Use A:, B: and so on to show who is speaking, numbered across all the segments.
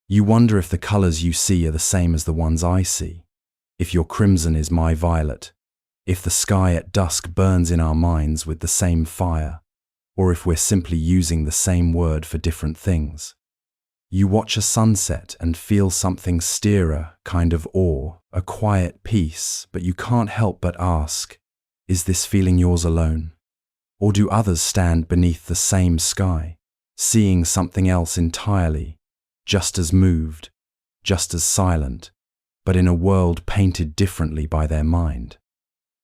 A: You wonder if the colors you see are the same as the ones I see, if your crimson is my violet, if the sky at dusk burns in our minds with the same fire, or if we're simply using the same word for different things. You watch a sunset and feel something stir a kind of awe, a quiet peace, but you can't help but ask, is this feeling yours alone? Or do others stand beneath the same sky, seeing something else entirely, just as moved, just as silent, but in a world painted differently by their mind?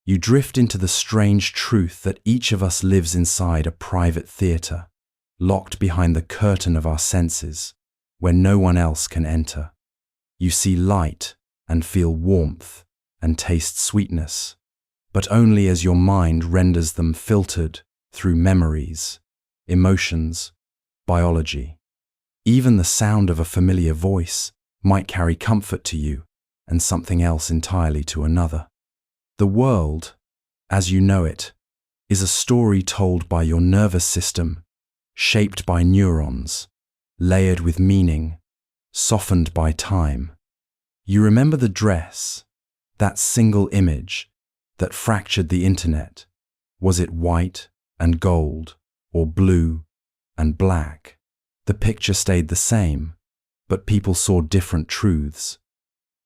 A: You drift into the strange truth that each of us lives inside a private theater, locked behind the curtain of our senses, where no one else can enter. You see light and feel warmth and taste sweetness, but only as your mind renders them filtered through memories, emotions, biology. Even the sound of a familiar voice might carry comfort to you and something else entirely to another. The world, as you know it, is a story told by your nervous system, shaped by neurons, layered with meaning, softened by time. You remember the dress, that single image that fractured the internet. Was it white and gold, or blue and black? The picture stayed the same, but people saw different truths.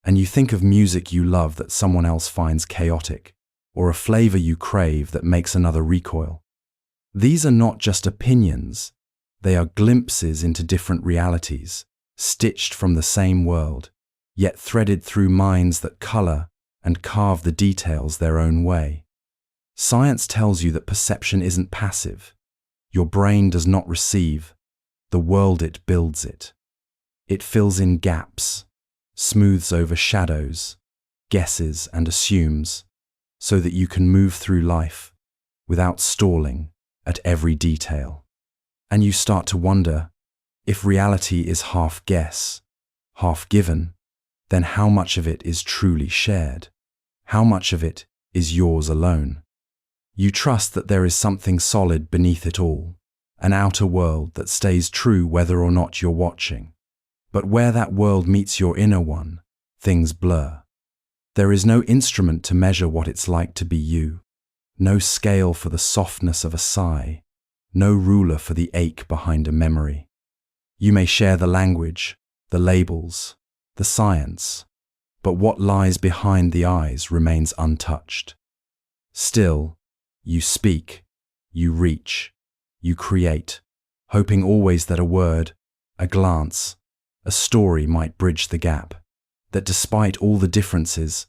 A: And you think of music you love that someone else finds chaotic, or a flavor you crave that makes another recoil. These are not just opinions, they are glimpses into different realities, stitched from the same world, yet threaded through minds that color and carve the details their own way. Science tells you that perception isn't passive. Your brain does not receive, the world it builds it. It fills in gaps, smooths over shadows, guesses and assumes, so that you can move through life without stalling at every detail. And you start to wonder, if reality is half guess, half given, then how much of it is truly shared? How much of it is yours alone? You trust that there is something solid beneath it all, an outer world that stays true whether or not you're watching. But where that world meets your inner one, things blur. There is no instrument to measure what it's like to be you, no scale for the softness of a sigh, no ruler for the ache behind a memory. You may share the language, the labels, the science, but what lies behind the eyes remains untouched. Still, you speak, you reach, you create, hoping always that a word, a glance, a story might bridge the gap, that despite all the differences,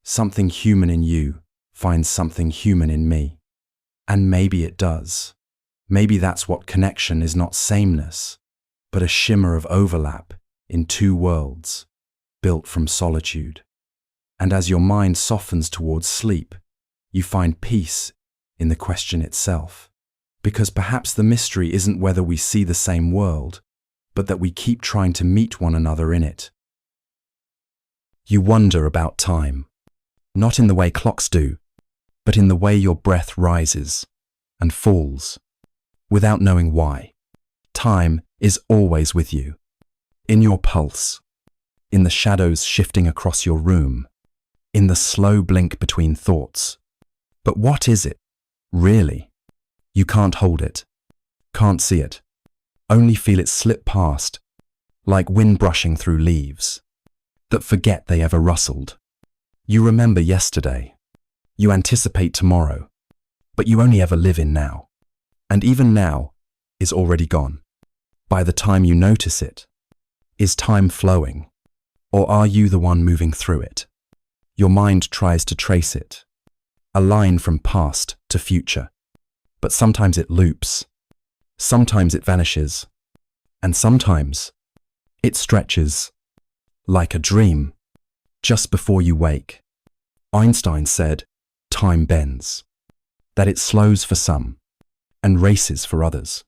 A: something human in you finds something human in me. And maybe it does. Maybe that's what connection is, not sameness, but a shimmer of overlap in two worlds, built from solitude. And as your mind softens towards sleep, you find peace in the question itself, because perhaps the mystery isn't whether we see the same world, but that we keep trying to meet one another in it. You wonder about time, not in the way clocks do, but in the way your breath rises and falls, without knowing why. Time is always with you, in your pulse, in the shadows shifting across your room, in the slow blink between thoughts. But what is it, really? You can't hold it, can't see it, only feel it slip past, like wind brushing through leaves that forget they ever rustled. You remember yesterday, you anticipate tomorrow, but you only ever live in now. And even now is already gone. By the time you notice it, is time flowing, or are you the one moving through it? Your mind tries to trace it, a line from past to future, but sometimes it loops, sometimes it vanishes, and sometimes it stretches, like a dream, just before you wake. Einstein said, time bends, that it slows for some and races for others,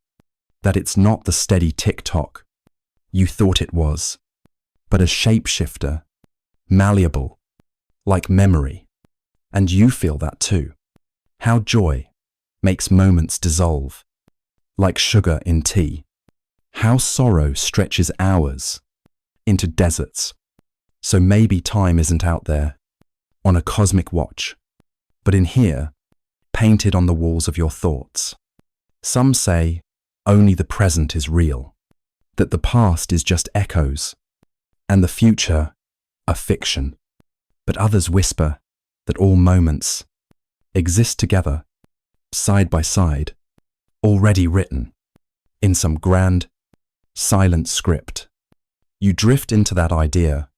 A: that it's not the steady tick-tock you thought it was, but a shapeshifter, malleable, like memory. And you feel that too. How joy makes moments dissolve, like sugar in tea. How sorrow stretches hours, into deserts. So maybe time isn't out there, on a cosmic watch, but in here, painted on the walls of your thoughts. Some say only the present is real, that the past is just echoes, and the future a fiction. But others whisper that all moments exist together, side by side, already written, in some grand, silent script. You drift into that idea,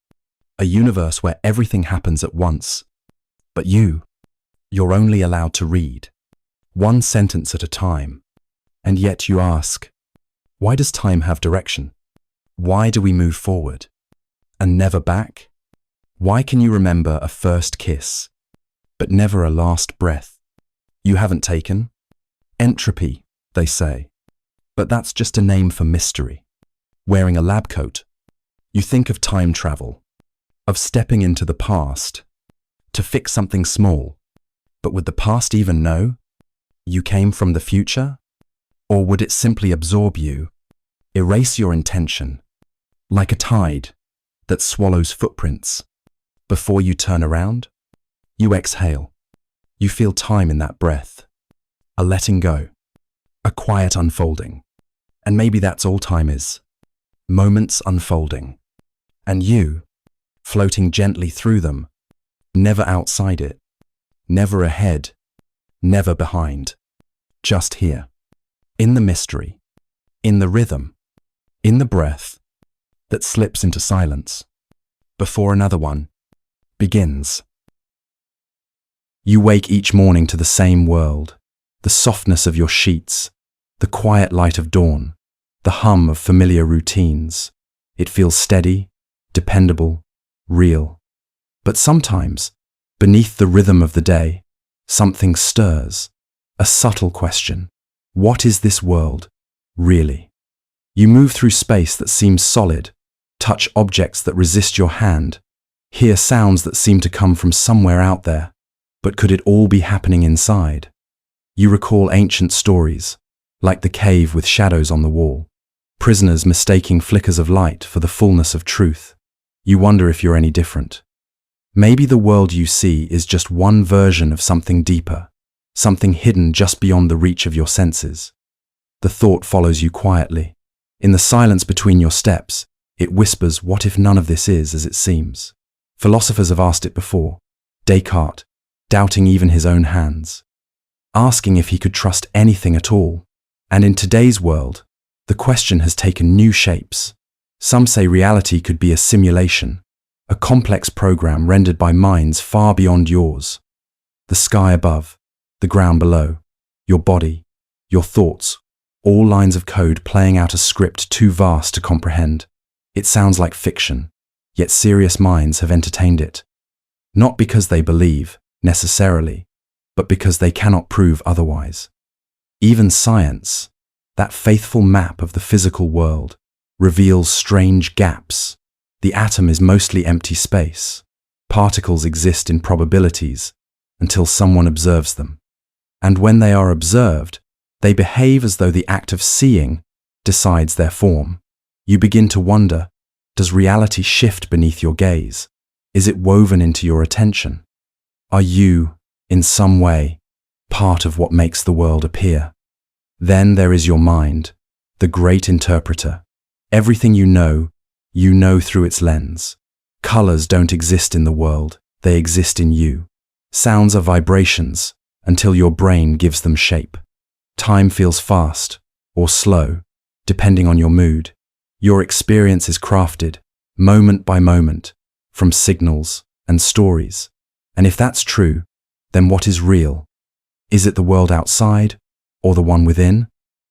A: a universe where everything happens at once, but you're only allowed to read, one sentence at a time, and yet you ask, why does time have direction? Why do we move forward and never back? Why can you remember a first kiss, but never a last breath you haven't taken? Entropy, they say, but that's just a name for mystery. Wearing a lab coat, you think of time travel, of stepping into the past to fix something small, but would the past even know you came from the future? Or would it simply absorb you, erase your intention, like a tide that swallows footprints? Before you turn around, you exhale. You feel time in that breath, a letting go, a quiet unfolding. And maybe that's all time is, moments unfolding. And you, floating gently through them, never outside it, never ahead, never behind, just here. In the mystery, in the rhythm, in the breath that slips into silence before another one begins. You wake each morning to the same world, the softness of your sheets, the quiet light of dawn, the hum of familiar routines. It feels steady, dependable, real. But sometimes, beneath the rhythm of the day, something stirs, a subtle question. What is this world, really? You move through space that seems solid, touch objects that resist your hand, hear sounds that seem to come from somewhere out there, but could it all be happening inside? You recall ancient stories, like the cave with shadows on the wall, prisoners mistaking flickers of light for the fullness of truth. You wonder if you're any different. Maybe the world you see is just one version of something deeper, something hidden just beyond the reach of your senses. The thought follows you quietly. In the silence between your steps, it whispers, what if none of this is as it seems? Philosophers have asked it before. Descartes, doubting even his own hands, asking if he could trust anything at all. And in today's world, the question has taken new shapes. Some say reality could be a simulation, a complex program rendered by minds far beyond yours. The sky above, the ground below, your body, your thoughts, all lines of code playing out a script too vast to comprehend. It sounds like fiction, yet serious minds have entertained it. Not because they believe, necessarily, but because they cannot prove otherwise. Even science, that faithful map of the physical world, reveals strange gaps. The atom is mostly empty space. Particles exist in probabilities until someone observes them. And when they are observed, they behave as though the act of seeing decides their form. You begin to wonder, does reality shift beneath your gaze? Is it woven into your attention? Are you, in some way, part of what makes the world appear? Then there is your mind, the great interpreter. Everything you know through its lens. Colors don't exist in the world, they exist in you. Sounds are vibrations until your brain gives them shape. Time feels fast or slow, depending on your mood. Your experience is crafted, moment by moment, from signals and stories. And if that's true, then what is real? Is it the world outside, or the one within,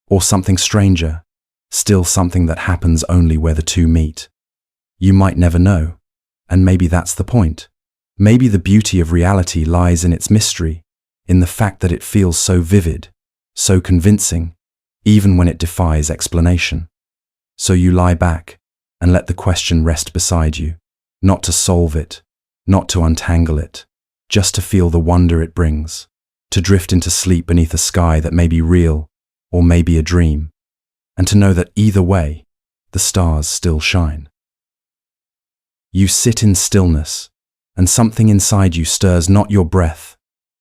A: or something stranger, still something that happens only where the two meet? You might never know, and maybe that's the point. Maybe the beauty of reality lies in its mystery, in the fact that it feels so vivid, so convincing, even when it defies explanation. So you lie back and let the question rest beside you, not to solve it, not to untangle it, just to feel the wonder it brings, to drift into sleep beneath a sky that may be real or may be a dream, and to know that either way, the stars still shine. You sit in stillness, and something inside you stirs, not your breath,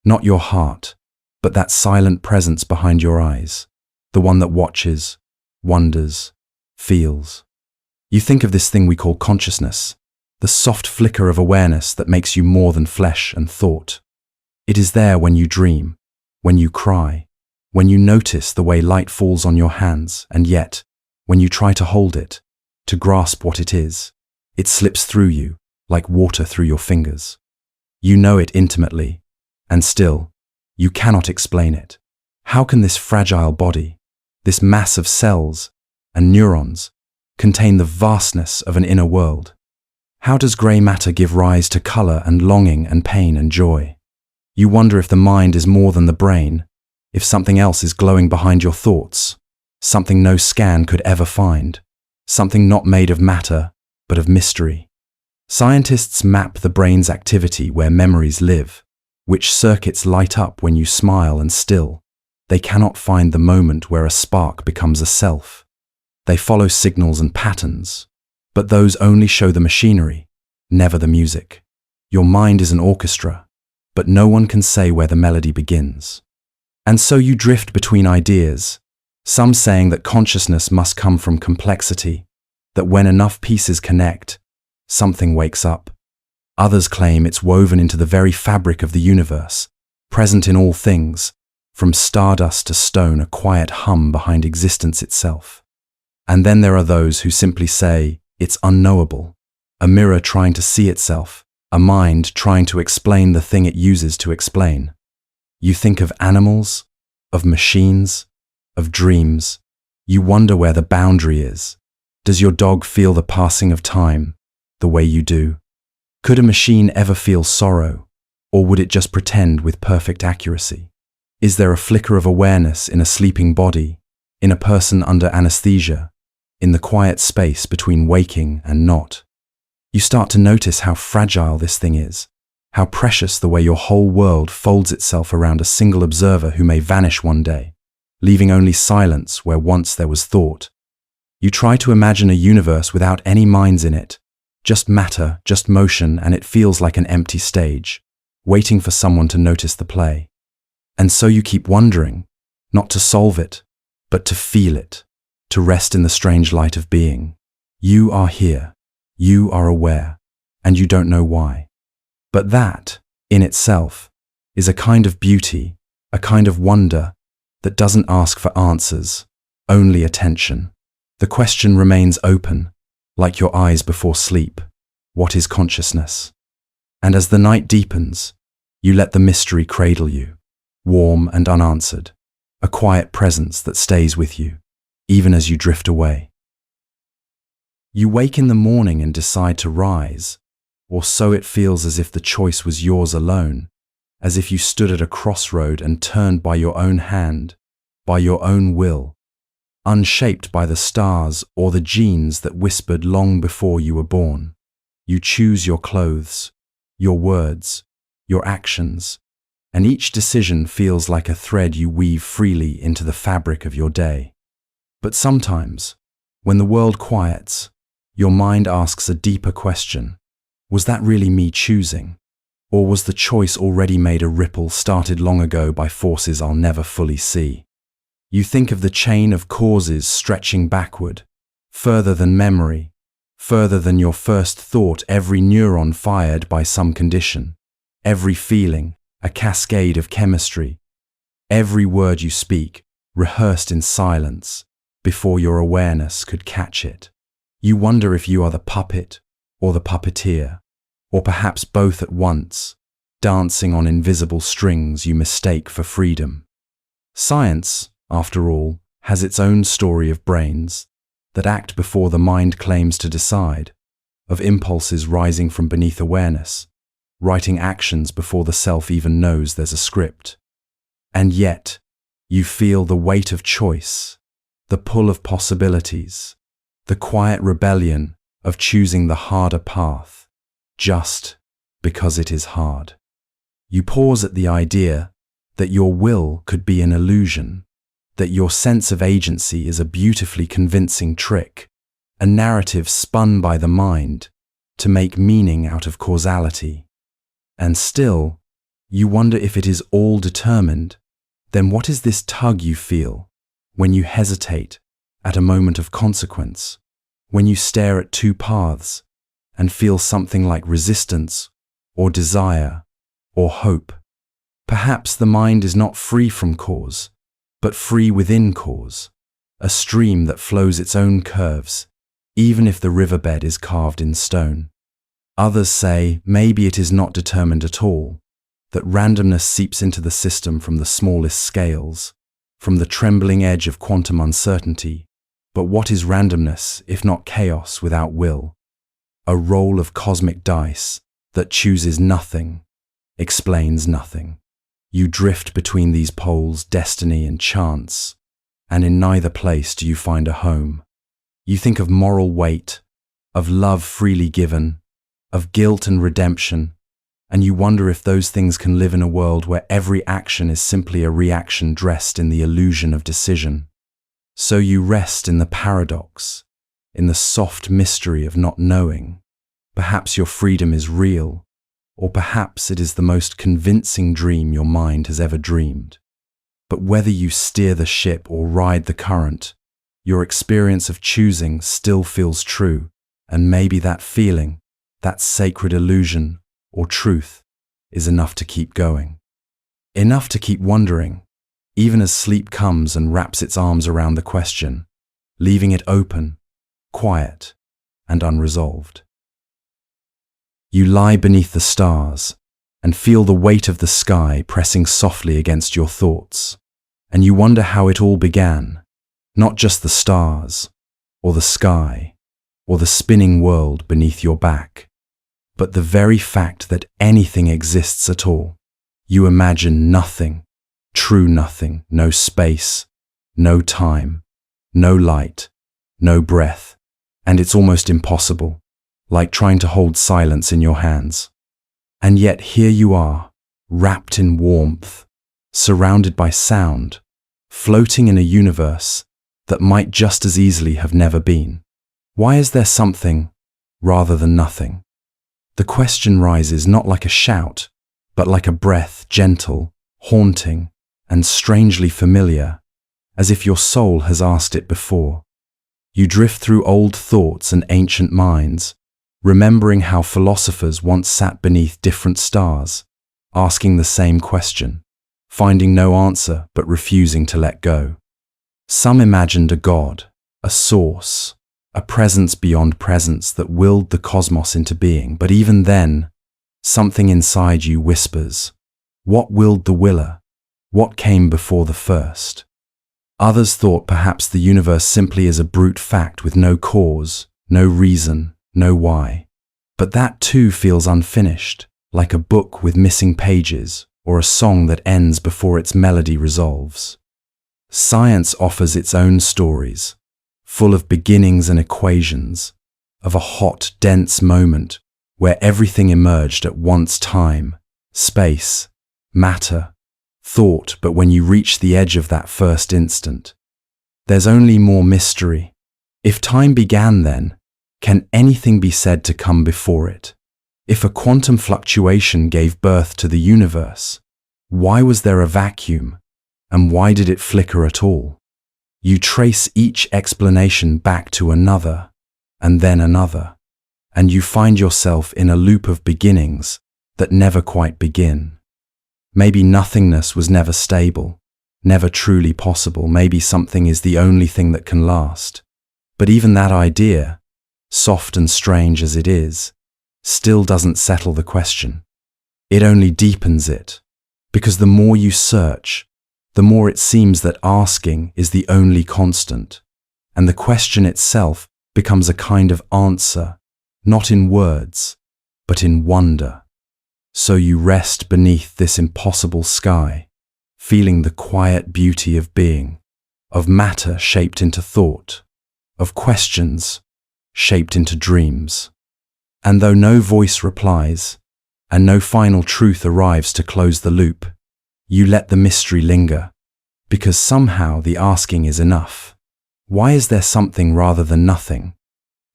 A: not your heart, but that silent presence behind your eyes, the one that watches, wonders, feels. You think of this thing we call consciousness, the soft flicker of awareness that makes you more than flesh and thought. It is there when you dream, when you cry, when you notice the way light falls on your hands, and yet, when you try to hold it, to grasp what it is, it slips through you, like water through your fingers. You know it intimately, and still, you cannot explain it. How can this fragile body, this mass of cells and neurons, contain the vastness of an inner world? How does grey matter give rise to colour and longing and pain and joy? You wonder if the mind is more than the brain, if something else is glowing behind your thoughts, something no scan could ever find, something not made of matter, but of mystery. Scientists map the brain's activity where memories live, which circuits light up when you smile, and still, they cannot find the moment where a spark becomes a self. They follow signals and patterns, but those only show the machinery, never the music. Your mind is an orchestra, but no one can say where the melody begins. And so you drift between ideas, some saying that consciousness must come from complexity, that when enough pieces connect, something wakes up. Others claim it's woven into the very fabric of the universe, present in all things, from stardust to stone, a quiet hum behind existence itself. And then there are those who simply say it's unknowable, a mirror trying to see itself, a mind trying to explain the thing it uses to explain. You think of animals, of machines, of dreams. You wonder where the boundary is. Does your dog feel the passing of time the way you do? Could a machine ever feel sorrow, or would it just pretend with perfect accuracy? Is there a flicker of awareness in a sleeping body, in a person under anesthesia, in the quiet space between waking and not? You start to notice how fragile this thing is, how precious the way your whole world folds itself around a single observer who may vanish one day, leaving only silence where once there was thought. You try to imagine a universe without any minds in it, just matter, just motion, and it feels like an empty stage, waiting for someone to notice the play. And so you keep wondering, not to solve it, but to feel it, to rest in the strange light of being. You are here, you are aware, and you don't know why. But that, in itself, is a kind of beauty, a kind of wonder that doesn't ask for answers, only attention. The question remains open, like your eyes before sleep. What is consciousness? And as the night deepens, you let the mystery cradle you, warm and unanswered, a quiet presence that stays with you, even as you drift away. You wake in the morning and decide to rise, or so it feels, as if the choice was yours alone, as if you stood at a crossroad and turned by your own hand, by your own will, unshaped by the stars or the genes that whispered long before you were born. You choose your clothes, your words, your actions, and each decision feels like a thread you weave freely into the fabric of your day. But sometimes, when the world quiets, your mind asks a deeper question. Was that really me choosing? Or was the choice already made a ripple started long ago by forces I'll never fully see? You think of the chain of causes stretching backward, further than memory, further than your first thought, every neuron fired by some condition, every feeling, a cascade of chemistry, every word you speak, rehearsed in silence, before your awareness could catch it. You wonder if you are the puppet or the puppeteer, or perhaps both at once, dancing on invisible strings you mistake for freedom. Science, after all, has its own story of brains that act before the mind claims to decide, of impulses rising from beneath awareness, writing actions before the self even knows there's a script. And yet, you feel the weight of choice, the pull of possibilities, the quiet rebellion of choosing the harder path, just because it is hard. You pause at the idea that your will could be an illusion, that your sense of agency is a beautifully convincing trick, a narrative spun by the mind, to make meaning out of causality. And still, you wonder if it is all determined. Then what is this tug you feel when you hesitate at a moment of consequence, when you stare at two paths and feel something like resistance or desire or hope? Perhaps the mind is not free from cause, but free within cause, a stream that flows its own curves, even if the riverbed is carved in stone. Others say maybe it is not determined at all, that randomness seeps into the system from the smallest scales, from the trembling edge of quantum uncertainty. But what is randomness if not chaos without will? A roll of cosmic dice that chooses nothing, explains nothing. You drift between these poles, destiny and chance, and in neither place do you find a home. You think of moral weight, of love freely given, of guilt and redemption, and you wonder if those things can live in a world where every action is simply a reaction dressed in the illusion of decision. So you rest in the paradox, in the soft mystery of not knowing. Perhaps your freedom is real, or perhaps it is the most convincing dream your mind has ever dreamed. But whether you steer the ship or ride the current, your experience of choosing still feels true, and maybe that feeling, that sacred illusion or truth, is enough to keep going. Enough to keep wondering, even as sleep comes and wraps its arms around the question, leaving it open, quiet, and unresolved. You lie beneath the stars and feel the weight of the sky pressing softly against your thoughts, and you wonder how it all began, not just the stars, or the sky, or the spinning world beneath your back, but the very fact that anything exists at all. You imagine nothing, true nothing, no space, no time, no light, no breath, and it's almost impossible, like trying to hold silence in your hands. And yet here you are, wrapped in warmth, surrounded by sound, floating in a universe that might just as easily have never been. Why is there something rather than nothing? The question rises not like a shout, but like a breath, gentle, haunting, and strangely familiar, as if your soul has asked it before. You drift through old thoughts and ancient minds, remembering how philosophers once sat beneath different stars, asking the same question, finding no answer but refusing to let go. Some imagined a god, a source, a presence beyond presence that willed the cosmos into being, but even then, something inside you whispers, what willed the willer? What came before the first? Others thought perhaps the universe simply is a brute fact with no cause, no reason, no why. But that too feels unfinished, like a book with missing pages or a song that ends before its melody resolves. Science offers its own stories, full of beginnings and equations, of a hot, dense moment where everything emerged at once: time, space, matter, thought. But when you reach the edge of that first instant, there's only more mystery. If time began then, can anything be said to come before it? If a quantum fluctuation gave birth to the universe, why was there a vacuum, and why did it flicker at all? You trace each explanation back to another, and then another, and you find yourself in a loop of beginnings that never quite begin. Maybe nothingness was never stable, never truly possible. Maybe something is the only thing that can last. But even that idea, soft and strange as it is, still doesn't settle the question. It only deepens it, because the more you search, the more it seems that asking is the only constant, and the question itself becomes a kind of answer, not in words, but in wonder. So you rest beneath this impossible sky, feeling the quiet beauty of being, of matter shaped into thought, of questions shaped into dreams. And though no voice replies, and no final truth arrives to close the loop, you let the mystery linger, because somehow the asking is enough. Why is there something rather than nothing?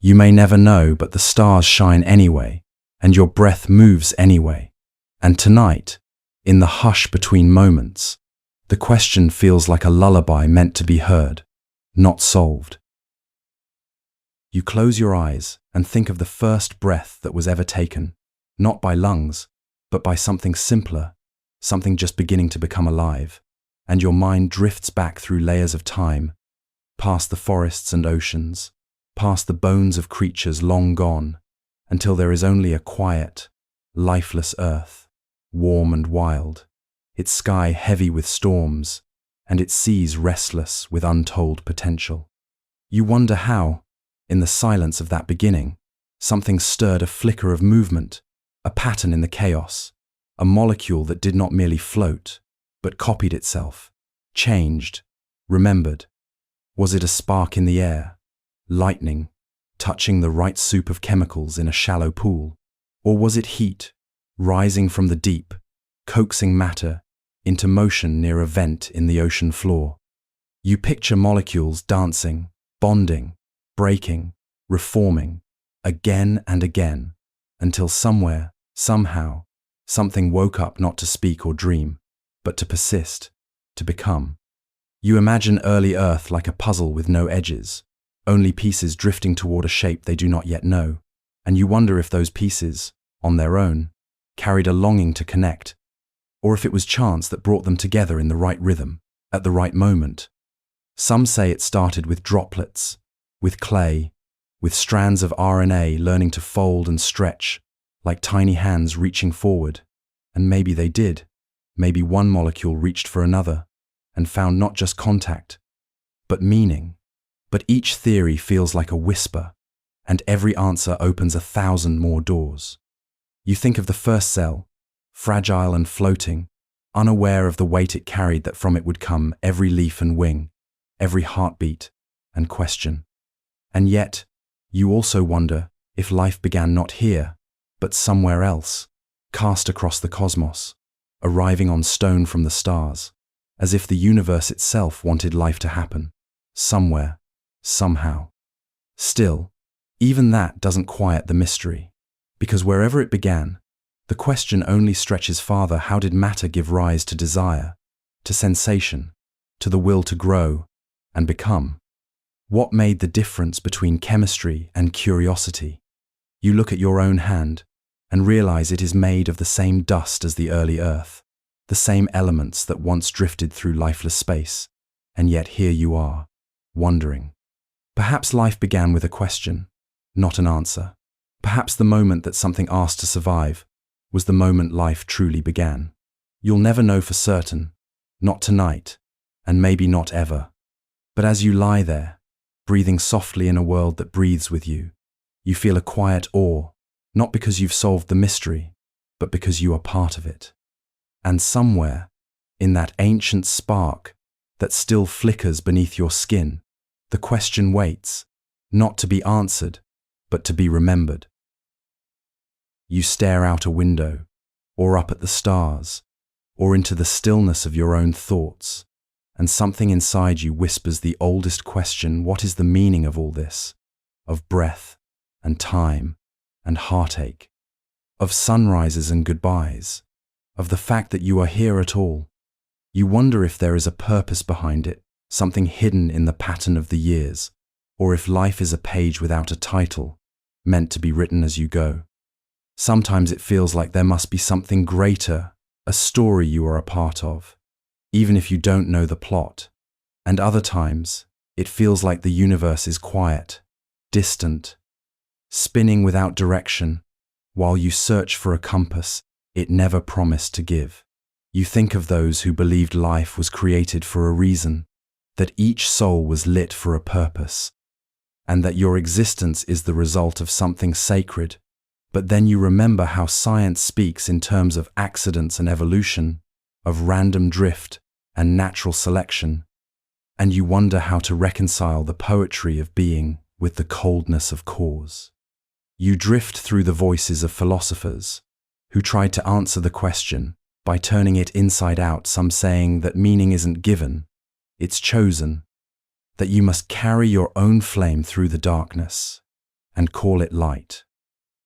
A: You may never know, but the stars shine anyway, and your breath moves anyway. And tonight, in the hush between moments, the question feels like a lullaby meant to be heard, not solved. You close your eyes and think of the first breath that was ever taken, not by lungs, but by something simpler, something just beginning to become alive, and your mind drifts back through layers of time, past the forests and oceans, past the bones of creatures long gone, until there is only a quiet, lifeless earth, warm and wild, its sky heavy with storms, and its seas restless with untold potential. You wonder how, in the silence of that beginning, something stirred a flicker of movement, a pattern in the chaos, a molecule that did not merely float, but copied itself, changed, remembered. Was it a spark in the air, lightning, touching the right soup of chemicals in a shallow pool? Or was it heat, rising from the deep, coaxing matter into motion near a vent in the ocean floor? You picture molecules dancing, bonding, breaking, reforming, again and again, until somewhere, somehow, something woke up not to speak or dream, but to persist, to become. You imagine early Earth like a puzzle with no edges, only pieces drifting toward a shape they do not yet know, and you wonder if those pieces, on their own, carried a longing to connect, or if it was chance that brought them together in the right rhythm, at the right moment. Some say it started with droplets, with clay, with strands of RNA learning to fold and stretch, like tiny hands reaching forward. And maybe they did. Maybe one molecule reached for another, and found not just contact, but meaning. But each theory feels like a whisper, and every answer opens 1,000 more doors. You think of the first cell, fragile and floating, unaware of the weight it carried, that from it would come every leaf and wing, every heartbeat and question. And yet, you also wonder if life began not here, but somewhere else, cast across the cosmos, arriving on stone from the stars, as if the universe itself wanted life to happen, somewhere, somehow. Still, even that doesn't quiet the mystery, because wherever it began, the question only stretches farther. How did matter give rise to desire, to sensation, to the will to grow and become? What made the difference between chemistry and curiosity? You look at your own hand and realize it is made of the same dust as the early Earth, the same elements that once drifted through lifeless space, and yet here you are, wondering. Perhaps life began with a question, not an answer. Perhaps the moment that something asked to survive was the moment life truly began. You'll never know for certain, not tonight, and maybe not ever. But as you lie there, breathing softly in a world that breathes with you, you feel a quiet awe, not because you've solved the mystery, but because you are part of it. And somewhere, in that ancient spark that still flickers beneath your skin, the question waits, not to be answered, but to be remembered. You stare out a window, or up at the stars, or into the stillness of your own thoughts, and something inside you whispers the oldest question: what is the meaning of all this? Of breath, and time, and heartache, of sunrises and goodbyes, of the fact that you are here at all. You wonder if there is a purpose behind it, something hidden in the pattern of the years, or if life is a page without a title, meant to be written as you go. Sometimes it feels like there must be something greater, a story you are a part of, even if you don't know the plot. And other times, it feels like the universe is quiet, distant, spinning without direction, while you search for a compass it never promised to give. You think of those who believed life was created for a reason, that each soul was lit for a purpose, and that your existence is the result of something sacred. But then you remember how science speaks in terms of accidents and evolution, of random drift and natural selection, and you wonder how to reconcile the poetry of being with the coldness of cause. You drift through the voices of philosophers who tried to answer the question by turning it inside out, some saying that meaning isn't given, it's chosen, that you must carry your own flame through the darkness. and call it light.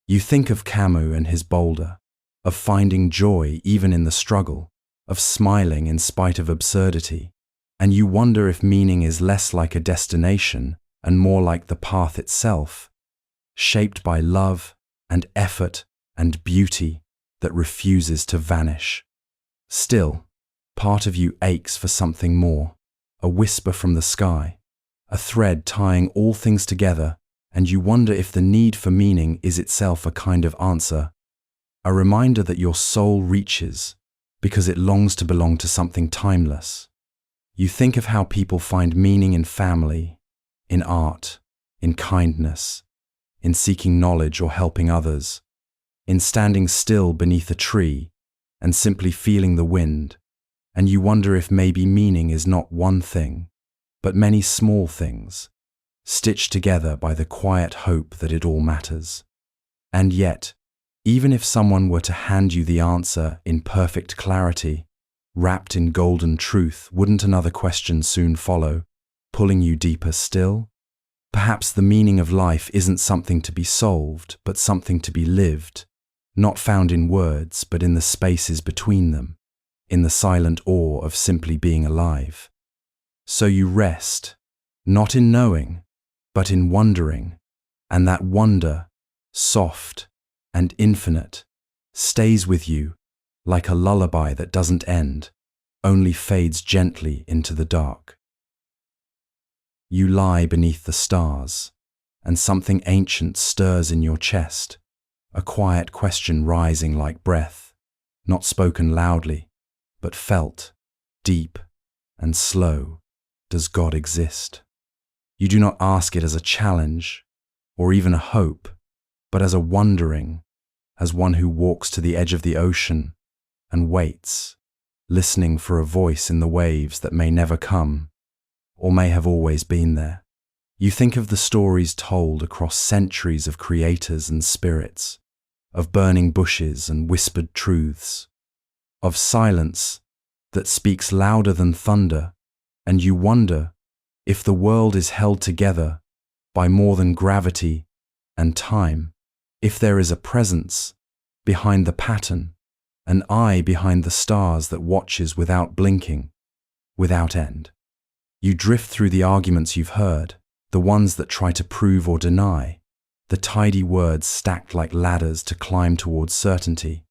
A: You think of Camus and his boulder, of finding joy even in the struggle, of smiling in spite of absurdity, and you wonder if meaning is less like a destination and more like the path itself, shaped by love and effort and beauty that refuses to vanish. Still, part of you aches for something more, a whisper from the sky, a thread tying all things together, and you wonder if the need for meaning is itself a kind of answer, a reminder that your soul reaches because it longs to belong to something timeless. You think of how people find meaning in family, in art, in kindness, in seeking knowledge or helping others, in standing still beneath a tree and simply feeling the wind, and you wonder if maybe meaning is not one thing, but many small things, stitched together by the quiet hope that it all matters. And yet, even if someone were to hand you the answer in perfect clarity, wrapped in golden truth, wouldn't another question soon follow, pulling you deeper still? Perhaps the meaning of life isn't something to be solved, but something to be lived, not found in words, but in the spaces between them, in the silent awe of simply being alive. So you rest, not in knowing, but in wondering, and that wonder, soft and infinite, stays with you like a lullaby that doesn't end, only fades gently into the dark. You lie beneath the stars, and something ancient stirs in your chest, a quiet question rising like breath, not spoken loudly, but felt, deep and slow. Does God exist? You do not ask it as a challenge, or even a hope, but as a wondering, as one who walks to the edge of the ocean and waits, listening for a voice in the waves that may never come, or may have always been there. You think of the stories told across centuries of creators and spirits, of burning bushes and whispered truths, of silence that speaks louder than thunder, and you wonder if the world is held together by more than gravity and time, if there is a presence behind the pattern, an eye behind the stars that watches without blinking, without end. You drift through the arguments you've heard, the ones that try to prove or deny, the tidy words stacked like ladders to climb towards certainty,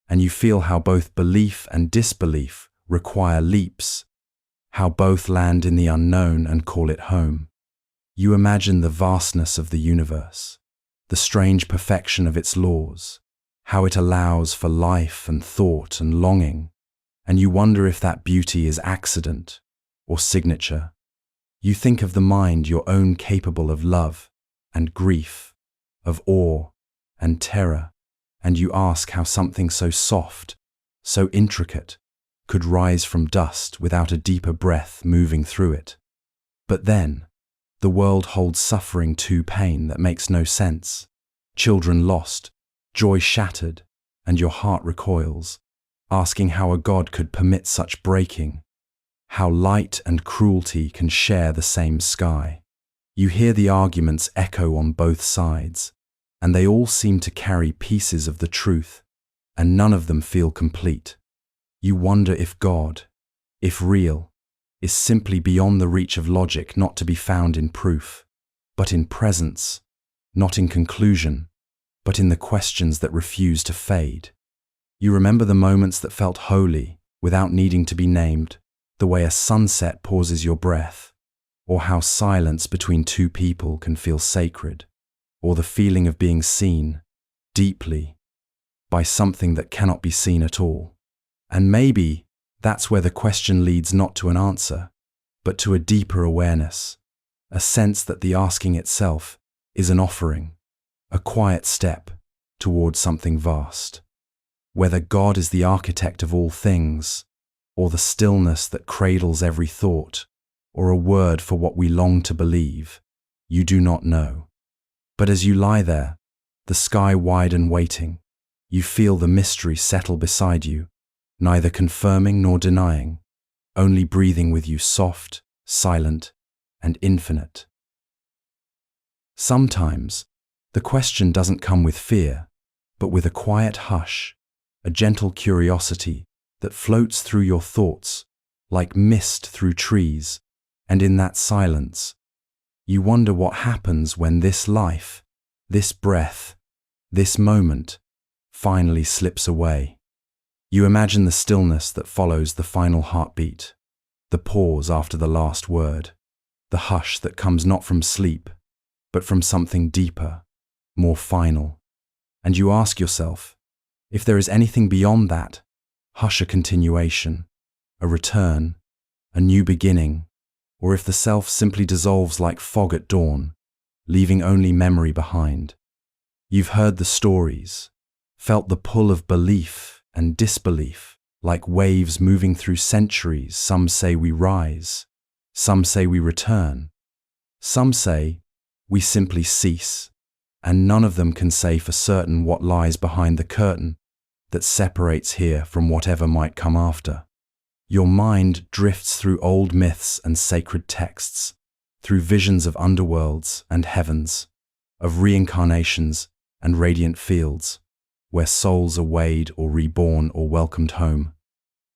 A: and you feel how both belief and disbelief require leaps, how both land in the unknown and call it home. You imagine the vastness of the universe, the strange perfection of its laws, how it allows for life and thought and longing, and you wonder if that beauty is accident or signature. You think of the mind, your own, capable of love and grief, of awe and terror, and you ask how something so soft, so intricate, could rise from dust without a deeper breath moving through it. But then, the world holds suffering too, pain that makes no sense, children lost, joy shattered, and your heart recoils, asking how a God could permit such breaking, how light and cruelty can share the same sky. You hear the arguments echo on both sides, and they all seem to carry pieces of the truth, and none of them feel complete. You wonder if God, if real, is simply beyond the reach of logic, not to be found in proof, but in presence, not in conclusion, but in the questions that refuse to fade. You remember the moments that felt holy without needing to be named, the way a sunset pauses your breath, or how silence between two people can feel sacred, or the feeling of being seen deeply by something that cannot be seen at all. And maybe that's where the question leads, not to an answer, but to a deeper awareness, a sense that the asking itself is an offering, a quiet step toward something vast. Whether God is the architect of all things, or the stillness that cradles every thought, or a word for what we long to believe, you do not know. But as you lie there, the sky wide and waiting, you feel the mystery settle beside you, neither confirming nor denying, only breathing with you, soft, silent, and infinite. Sometimes, The question doesn't come with fear, but with a quiet hush, a gentle curiosity that floats through your thoughts like mist through trees, and in that silence, you wonder what happens when this life, this breath, this moment finally slips away. You imagine the stillness that follows the final heartbeat, the pause after the last word, the hush that comes not from sleep, but from something deeper, more final. And you ask yourself, if there is anything beyond that, hush, a continuation, a return, a new beginning, or if the self simply dissolves like fog at dawn, leaving only memory behind. You've heard the stories, felt the pull of belief and disbelief, like waves moving through centuries. Some say we rise, some say we return, some say we simply cease, and none of them can say for certain what lies behind the curtain that separates here from whatever might come after. Your mind drifts through old myths and sacred texts, through visions of underworlds and heavens, of reincarnations and radiant fields, where souls are weighed or reborn or welcomed home.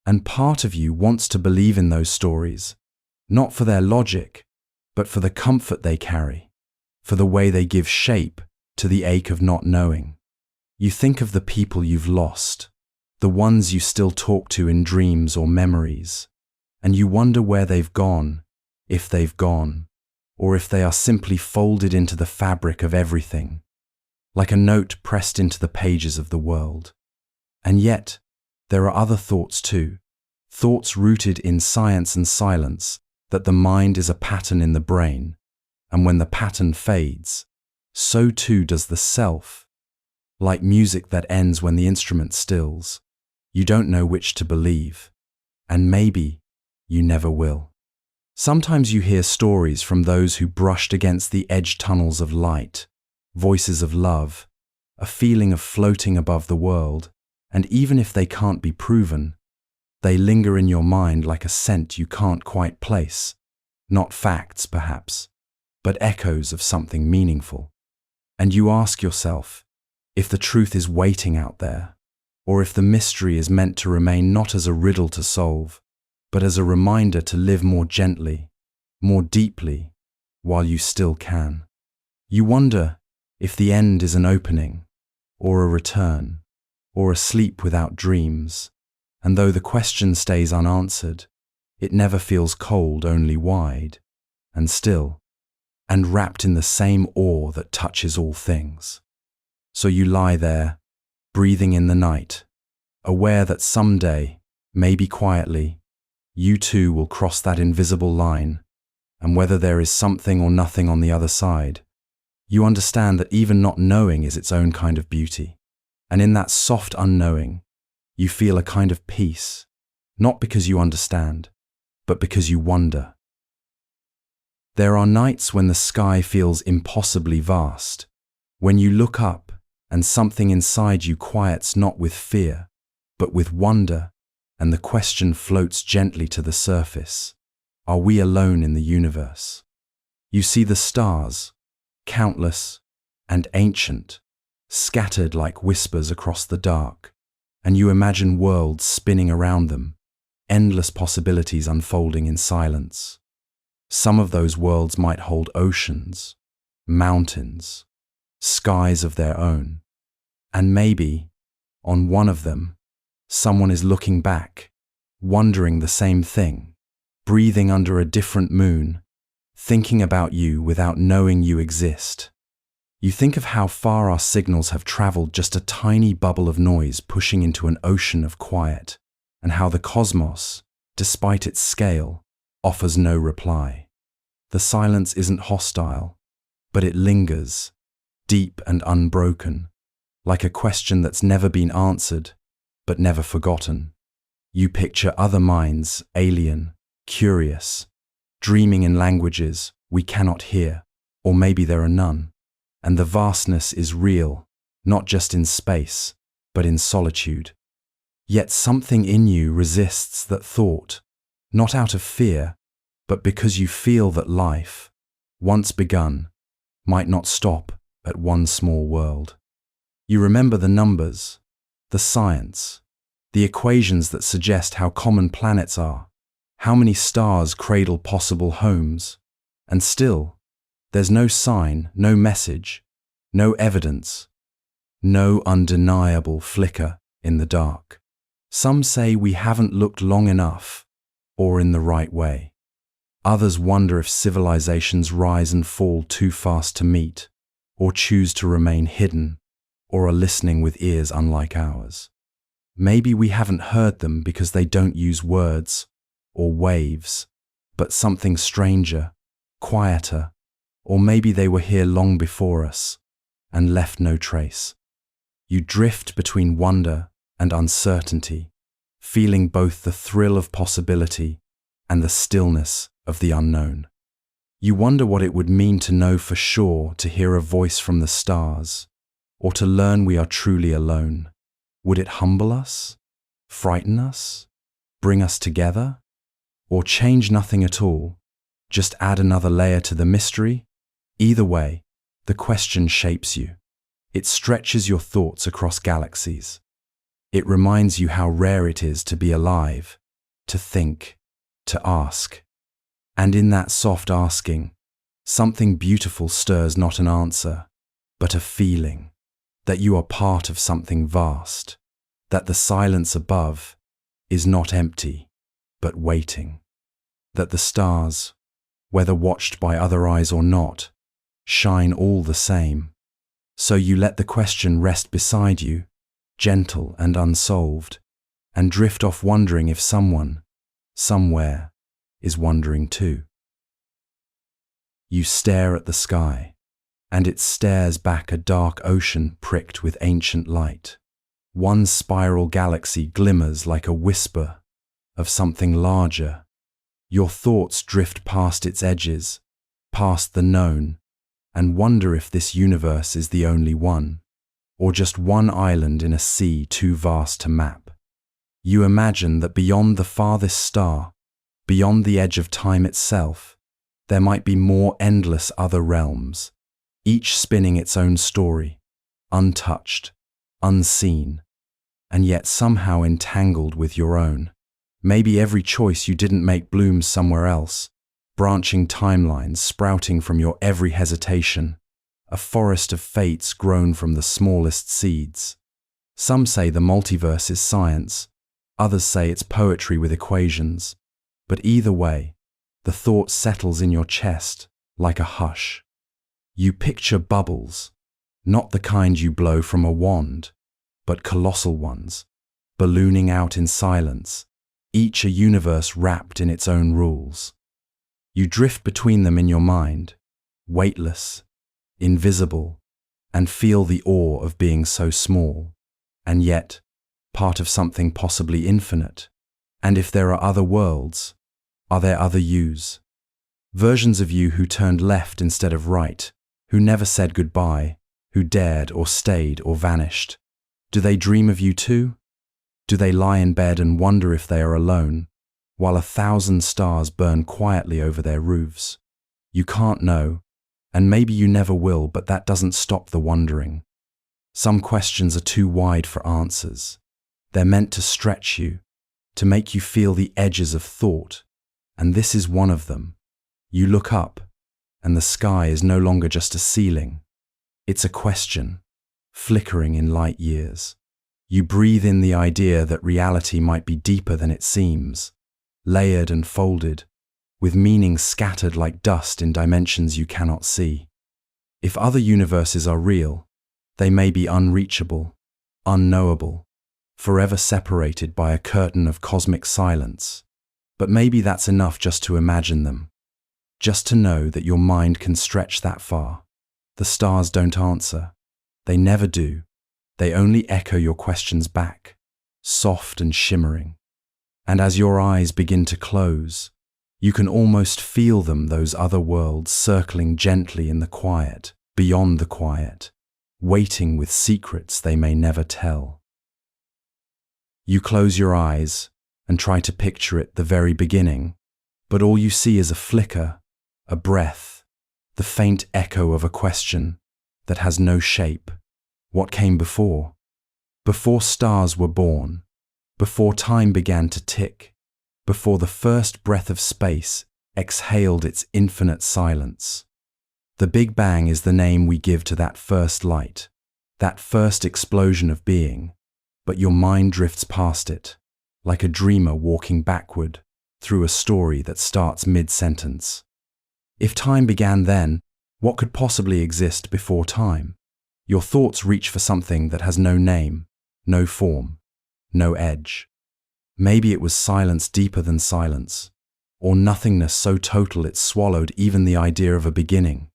A: And part of you wants to believe in those stories, not for their logic, but for the comfort they carry, for the way they give shape to the ache of not knowing. You think of the people you've lost, the ones you still talk to in dreams or memories, and you wonder where they've gone, if they've gone, or if they are simply folded into the fabric of everything, like a note pressed into the pages of the world. And yet, there are other thoughts too, thoughts rooted in science and silence, that the mind is a pattern in the brain, and when the pattern fades, so too does the self. Like music that ends when the instrument stills, you don't know which to believe, and maybe you never will. Sometimes you hear stories from those who brushed against the edge tunnels of light, voices of love, a feeling of floating above the world, and even if they can't be proven, they linger in your mind like a scent you can't quite place, not facts perhaps, but echoes of something meaningful. And you ask yourself, if the truth is waiting out there, or if the mystery is meant to remain not as a riddle to solve, but as a reminder to live more gently, more deeply, while you still can. You wonder if the end is an opening, or a return, or a sleep without dreams, and though the question stays unanswered, it never feels cold, only wide, and still, and wrapped in the same awe that touches all things. So you lie there, breathing in the night, aware that someday, maybe quietly, you too will cross that invisible line, and whether there is something or nothing on the other side, you understand that even not knowing is its own kind of beauty. And in that soft unknowing, you feel a kind of peace, not because you understand, but because you wonder. There are nights when the sky feels impossibly vast, when you look up and something inside you quiets not with fear, but with wonder, and the question floats gently to the surface. Are we alone in the universe? You see the stars, countless and ancient, scattered like whispers across the dark, and you imagine worlds spinning around them, endless possibilities unfolding in silence. Some of those worlds might hold oceans, mountains, skies of their own, and maybe, on one of them, someone is looking back, wondering the same thing, breathing under a different moon, thinking about you without knowing you exist. You think of how far our signals have traveled, just a tiny bubble of noise pushing into an ocean of quiet, and how the cosmos, despite its scale, offers no reply. The silence isn't hostile, but it lingers, deep and unbroken, like a question that's never been answered, but never forgotten. You picture other minds, alien, curious, dreaming in languages we cannot hear, or maybe there are none, and the vastness is real, not just in space, but in solitude. Yet something in you resists that thought, not out of fear, but because you feel that life, once begun, might not stop at one small world. You remember the numbers, the science, the equations that suggest how common planets are, how many stars cradle possible homes, and still, there's no sign, no message, no evidence, no undeniable flicker in the dark. Some say we haven't looked long enough, or in the right way. Others wonder if civilizations rise and fall too fast to meet, or choose to remain hidden, or are listening with ears unlike ours. Maybe we haven't heard them because they don't use words or waves, but something stranger, quieter, or maybe they were here long before us and left no trace. You drift between wonder and uncertainty, feeling both the thrill of possibility and the stillness of the unknown. You wonder what it would mean to know for sure, to hear a voice from the stars, or to learn we are truly alone. Would it humble us, frighten us, bring us together, or change nothing at all, just add another layer to the mystery? Either way, the question shapes you. It stretches your thoughts across galaxies. It reminds you how rare it is to be alive, to think, to ask. And in that soft asking, something beautiful stirs, not an answer, but a feeling that you are part of something vast, that the silence above is not empty, but waiting, that the stars, whether watched by other eyes or not, shine all the same. So you let the question rest beside you, gentle and unsolved, and drift off wondering if someone, somewhere, is wondering too. You stare at the sky, and it stares back, a dark ocean pricked with ancient light. One spiral galaxy glimmers like a whisper of something larger. Your thoughts drift past its edges, past the known, and wonder if this universe is the only one, or just one island in a sea too vast to map. You imagine that beyond the farthest star, beyond the edge of time itself, there might be more endless other realms, each spinning its own story, untouched, unseen, and yet somehow entangled with your own. Maybe every choice you didn't make blooms somewhere else, branching timelines sprouting from your every hesitation, a forest of fates grown from the smallest seeds. Some say the multiverse is science, others say it's poetry with equations, but either way, the thought settles in your chest like a hush. You picture bubbles, not the kind you blow from a wand, but colossal ones, ballooning out in silence, each a universe wrapped in its own rules. You drift between them in your mind, weightless, invisible, and feel the awe of being so small, and yet part of something possibly infinite. And if there are other worlds, are there other yous? Versions of you who turned left instead of right, who never said goodbye, who dared or stayed or vanished. Do they dream of you too? Do they lie in bed and wonder if they are alone, while 1,000 stars burn quietly over their roofs? You can't know, and maybe you never will, but that doesn't stop the wondering. Some questions are too wide for answers. They're meant to stretch you, to make you feel the edges of thought, and this is one of them. You look up, and the sky is no longer just a ceiling. It's a question, flickering in light years. You breathe in the idea that reality might be deeper than it seems, layered and folded, with meaning scattered like dust in dimensions you cannot see. If other universes are real, they may be unreachable, unknowable, forever separated by a curtain of cosmic silence. But maybe that's enough just to imagine them, just to know that your mind can stretch that far. The stars don't answer. They never do. They only echo your questions back, soft and shimmering. And as your eyes begin to close, you can almost feel them, those other worlds circling gently in the quiet, beyond the quiet, waiting with secrets they may never tell. You close your eyes and try to picture it, the very beginning, but all you see is a flicker, a breath, the faint echo of a question, that has no shape. What came before? Before stars were born, before time began to tick, before the first breath of space exhaled its infinite silence. The Big Bang is the name we give to that first light, that first explosion of being, but your mind drifts past it, like a dreamer walking backward through a story that starts mid-sentence. If time began then, what could possibly exist before time? Your thoughts reach for something that has no name, no form, no edge. Maybe it was silence deeper than silence, or nothingness so total it swallowed even the idea of a beginning.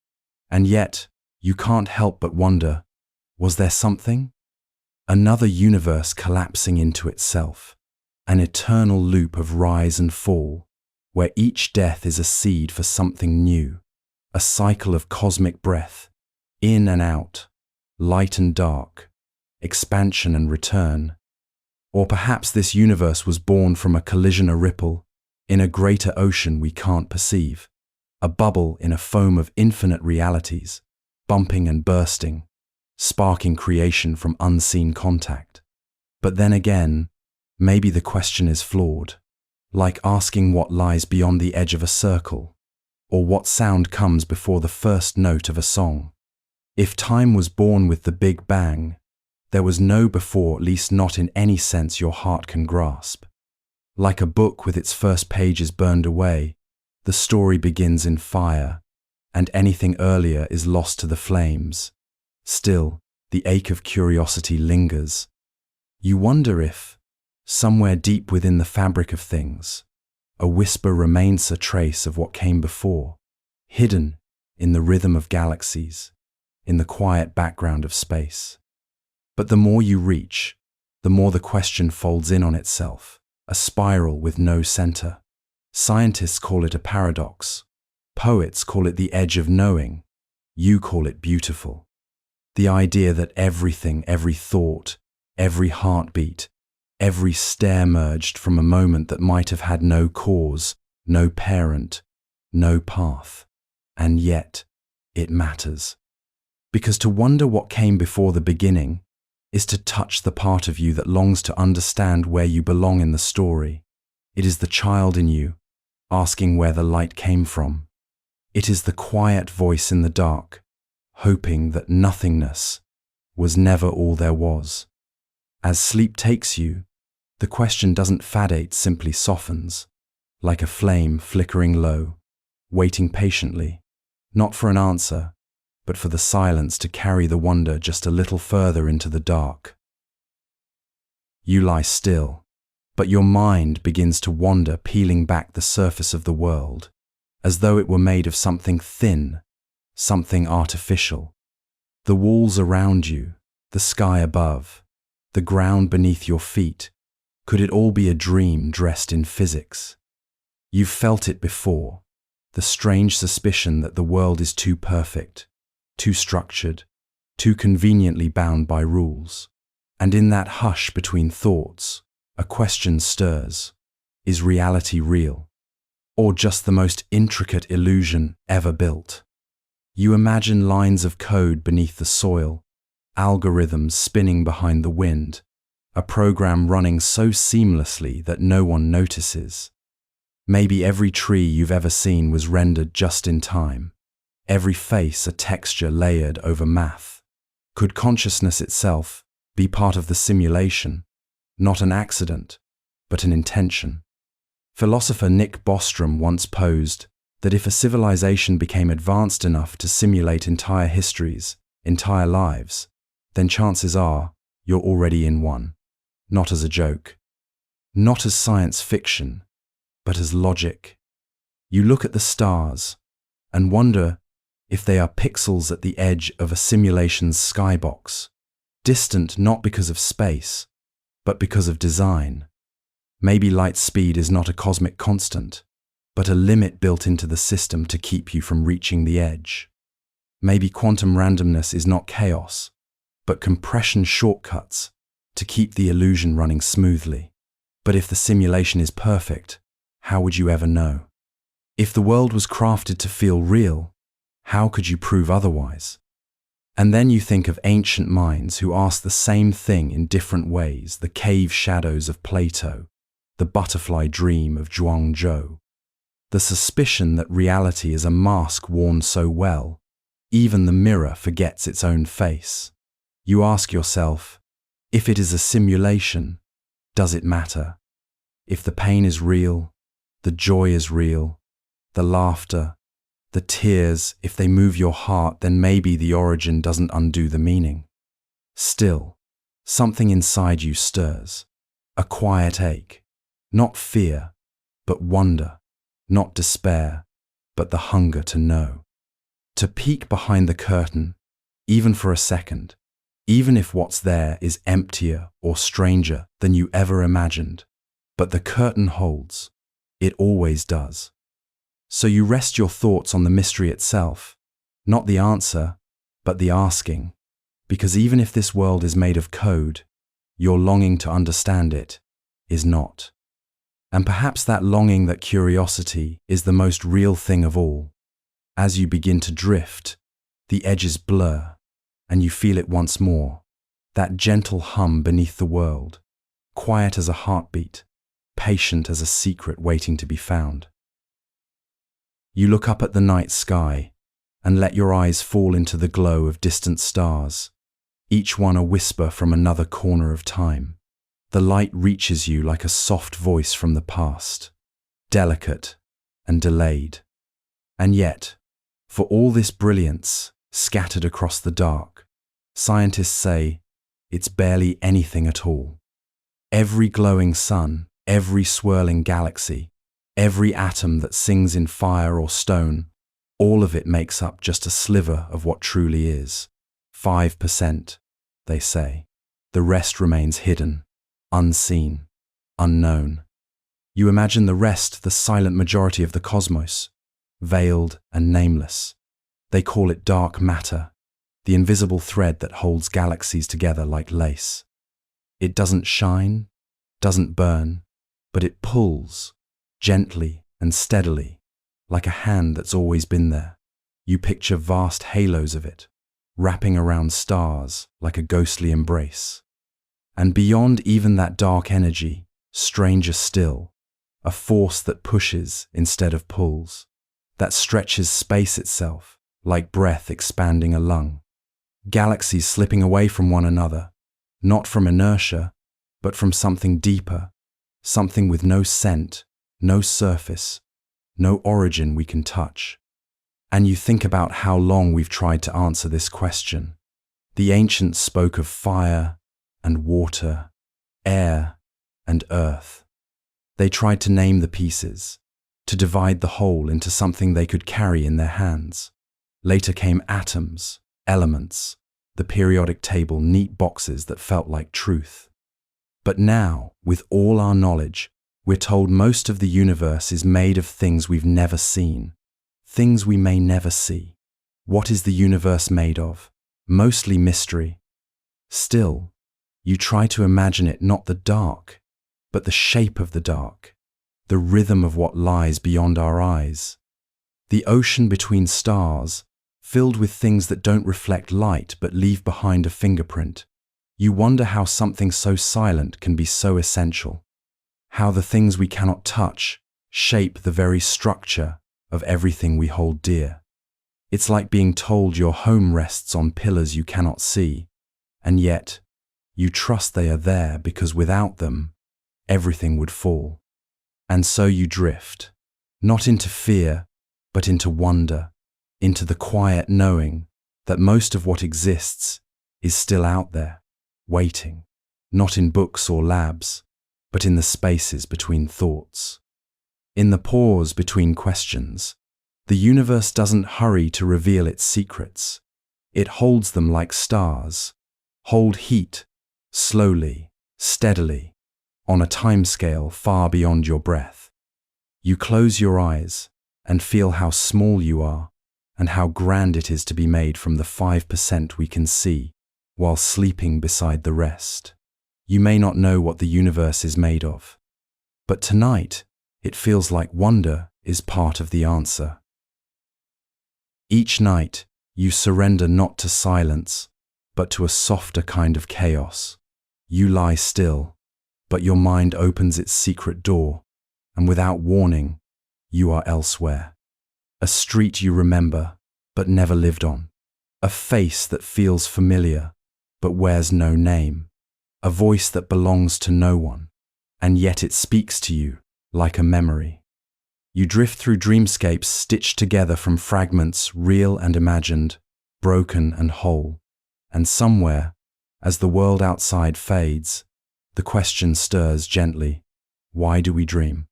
A: And yet, you can't help but wonder, was there something? Another universe collapsing into itself, an eternal loop of rise and fall, where each death is a seed for something new, a cycle of cosmic breath, in and out, light and dark, expansion and return. Or perhaps this universe was born from a collision, a ripple, in a greater ocean we can't perceive, a bubble in a foam of infinite realities, bumping and bursting, sparking creation from unseen contact. But then again, maybe the question is flawed, like asking what lies beyond the edge of a circle, or what sound comes before the first note of a song. If time was born with the Big Bang, there was no before, at least not in any sense your heart can grasp. Like a book with its first pages burned away, the story begins in fire, and anything earlier is lost to the flames. Still, the ache of curiosity lingers. You wonder if, somewhere deep within the fabric of things, a whisper remains, a trace of what came before, hidden in the rhythm of galaxies, in the quiet background of space. But the more you reach, the more the question folds in on itself, a spiral with no center. Scientists call it a paradox. Poets call it the edge of knowing. You call it beautiful. The idea that everything, every thought, every heartbeat, every stare merged from a moment that might have had no cause, no parent, no path. And yet, it matters. Because to wonder what came before the beginning is to touch the part of you that longs to understand where you belong in the story. It is the child in you, asking where the light came from. It is the quiet voice in the dark, hoping that nothingness was never all there was. As sleep takes you, the question doesn't fade, simply softens, like a flame flickering low, waiting patiently, not for an answer, but for the silence to carry the wonder just a little further into the dark. You lie still, but your mind begins to wander, peeling back the surface of the world, as though it were made of something thin, something artificial. The walls around you, the sky above, the ground beneath your feet, could it all be a dream dressed in physics? You've felt it before, the strange suspicion that the world is too perfect, too structured, too conveniently bound by rules. And in that hush between thoughts, a question stirs. Is reality real? Or just the most intricate illusion ever built? You imagine lines of code beneath the soil, algorithms spinning behind the wind, a program running so seamlessly that no one notices. Maybe every tree you've ever seen was rendered just in time. Every face a texture layered over math. Could consciousness itself be part of the simulation, not an accident, but an intention? Philosopher Nick Bostrom once posed that if a civilization became advanced enough to simulate entire histories, entire lives, then chances are you're already in one. Not as a joke, not as science fiction, but as logic. You look at the stars and wonder if they are pixels at the edge of a simulation's skybox, distant not because of space, but because of design. Maybe light speed is not a cosmic constant, but a limit built into the system to keep you from reaching the edge. Maybe quantum randomness is not chaos, but compression shortcuts to keep the illusion running smoothly. But if the simulation is perfect, how would you ever know? If the world was crafted to feel real, how could you prove otherwise? And then you think of ancient minds who asked the same thing in different ways, the cave shadows of Plato, the butterfly dream of Zhuangzhou, the suspicion that reality is a mask worn so well, even the mirror forgets its own face. You ask yourself, if it is a simulation, does it matter? If the pain is real, the joy is real, the laughter, the tears, if they move your heart, then maybe the origin doesn't undo the meaning. Still, something inside you stirs, a quiet ache, not fear, but wonder, not despair, but the hunger to know. To peek behind the curtain, even for a second, even if what's there is emptier or stranger than you ever imagined. But the curtain holds. It always does. So you rest your thoughts on the mystery itself, not the answer, but the asking. Because even if this world is made of code, your longing to understand it is not. And perhaps that longing, that curiosity, is the most real thing of all. As you begin to drift, the edges blur, and you feel it once more, that gentle hum beneath the world, quiet as a heartbeat, patient as a secret waiting to be found. You look up at the night sky and let your eyes fall into the glow of distant stars, each one a whisper from another corner of time. The light reaches you like a soft voice from the past, delicate and delayed. And yet, for all this brilliance scattered across the dark, scientists say it's barely anything at all. Every glowing sun, every swirling galaxy, every atom that sings in fire or stone, all of it makes up just a sliver of what truly is. 5%, they say. The rest remains hidden, unseen, unknown. You imagine the rest, the silent majority of the cosmos, veiled and nameless. They call it dark matter, the invisible thread that holds galaxies together like lace. It doesn't shine, doesn't burn, but it pulls, gently and steadily, like a hand that's always been there. You picture vast halos of it, wrapping around stars like a ghostly embrace. And beyond even that dark energy, stranger still, a force that pushes instead of pulls, that stretches space itself, like breath expanding a lung. Galaxies slipping away from one another, not from inertia, but from something deeper, something with no scent, no surface, no origin we can touch. And you think about how long we've tried to answer this question. The ancients spoke of fire and water, air and earth. They tried to name the pieces, to divide the whole into something they could carry in their hands. Later came atoms, elements, the periodic table, neat boxes that felt like truth. But now, with all our knowledge, we're told most of the universe is made of things we've never seen, things we may never see. What is the universe made of? Mostly mystery. Still, you try to imagine it not the dark, but the shape of the dark, the rhythm of what lies beyond our eyes. The ocean between stars, filled with things that don't reflect light but leave behind a fingerprint. You wonder how something so silent can be so essential, how the things we cannot touch shape the very structure of everything we hold dear. It's like being told your home rests on pillars you cannot see, and yet you trust they are there because without them, everything would fall. And so you drift, not into fear, but into wonder, into the quiet knowing that most of what exists is still out there, waiting, not in books or labs, but in the spaces between thoughts. In the pause between questions, the universe doesn't hurry to reveal its secrets. It holds them like stars, hold heat, slowly, steadily, on a timescale far beyond your breath. You close your eyes and feel how small you are and how grand it is to be made from the 5% we can see while sleeping beside the rest. You may not know what the universe is made of, but tonight it feels like wonder is part of the answer. Each night, You surrender not to silence, but to a softer kind of chaos. You lie still, but your mind opens its secret door, and without warning, you are elsewhere. A street you remember, but never lived on. A face that feels familiar, but wears no name. A voice that belongs to no one, and yet it speaks to you like a memory. You drift through dreamscapes stitched together from fragments real and imagined, broken and whole. And somewhere, as the world outside fades, the question stirs gently, why do we dream?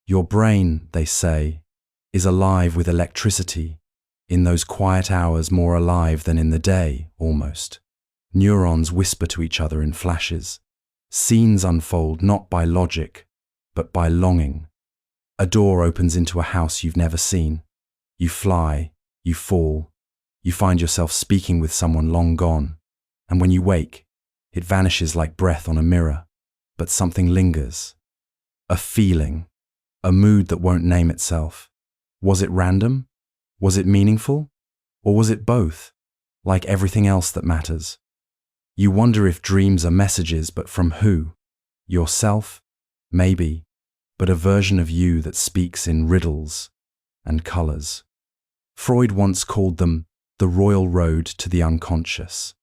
A: Your brain, they say, is alive with electricity, in those quiet hours more alive than in the day, almost. Neurons whisper to each other in flashes. Scenes unfold not by logic, but by longing. A door opens into a house you've never seen. You fly, you fall, you find yourself speaking with someone long gone, and when you wake, it vanishes like breath on a mirror, but something lingers. A feeling, a mood that won't name itself. Was it random? Was it meaningful? Or was it both, like everything else that matters? You wonder if dreams are messages, but from who? Yourself? Maybe, but a version of you that speaks in riddles and colors. Freud once called them the royal road to the unconscious,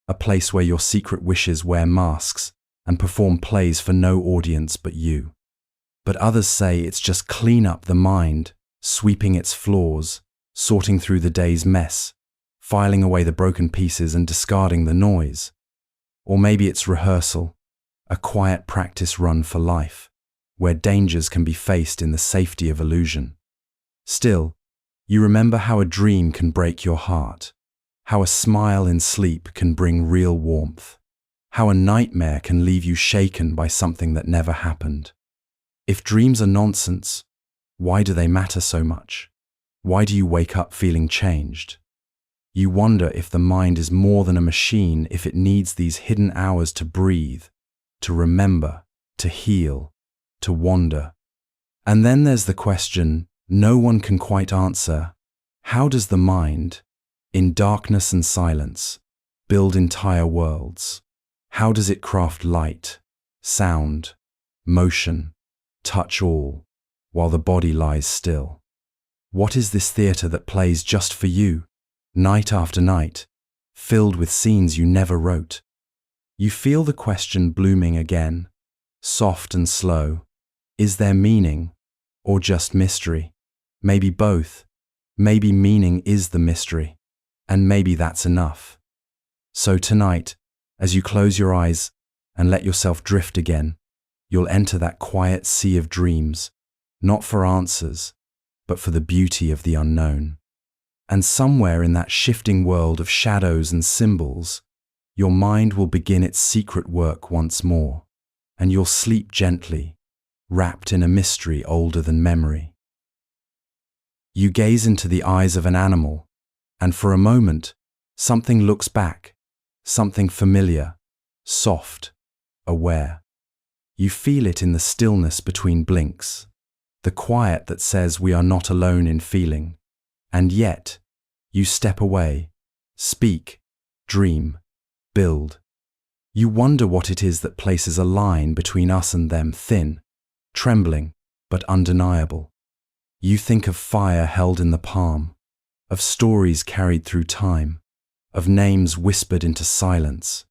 A: a place where your secret wishes wear masks and perform plays for no audience but you. But others say it's just clean up the mind, sweeping its flaws, sorting through the day's mess, filing away the broken pieces and discarding the noise. Or maybe it's rehearsal, a quiet practice run for life, where dangers can be faced in the safety of illusion. Still, you remember how a dream can break your heart, how a smile in sleep can bring real warmth, how a nightmare can leave you shaken by something that never happened. If dreams are nonsense, why do they matter so much? Why do you wake up feeling changed? You wonder if the mind is more than a machine, if it needs these hidden hours to breathe, to remember, to heal, to wander. And then there's the question no one can quite answer. How does the mind, in darkness and silence, build entire worlds? How does it craft light, sound, motion, touch all, while the body lies still? What is this theatre that plays just for you, night after night, filled with scenes you never wrote? You feel the question blooming again, soft and slow. Is there meaning, or just mystery? Maybe both. Maybe meaning is the mystery, and maybe that's enough. So tonight, as you close your eyes and let yourself drift again, you'll enter that quiet sea of dreams, not for answers, but for the beauty of the unknown. And somewhere in that shifting world of shadows and symbols, your mind will begin its secret work once more, and you'll sleep gently, wrapped in a mystery older than memory. You gaze into the eyes of an animal, and for a moment, something looks back, something familiar, soft, aware. You feel it in the stillness between blinks, the quiet that says we are not alone in feeling. And yet, you step away, speak, dream, build. You wonder what it is that places a line between us and them, thin, trembling, but undeniable. You think of fire held in the palm, of stories carried through time, of names whispered into silence,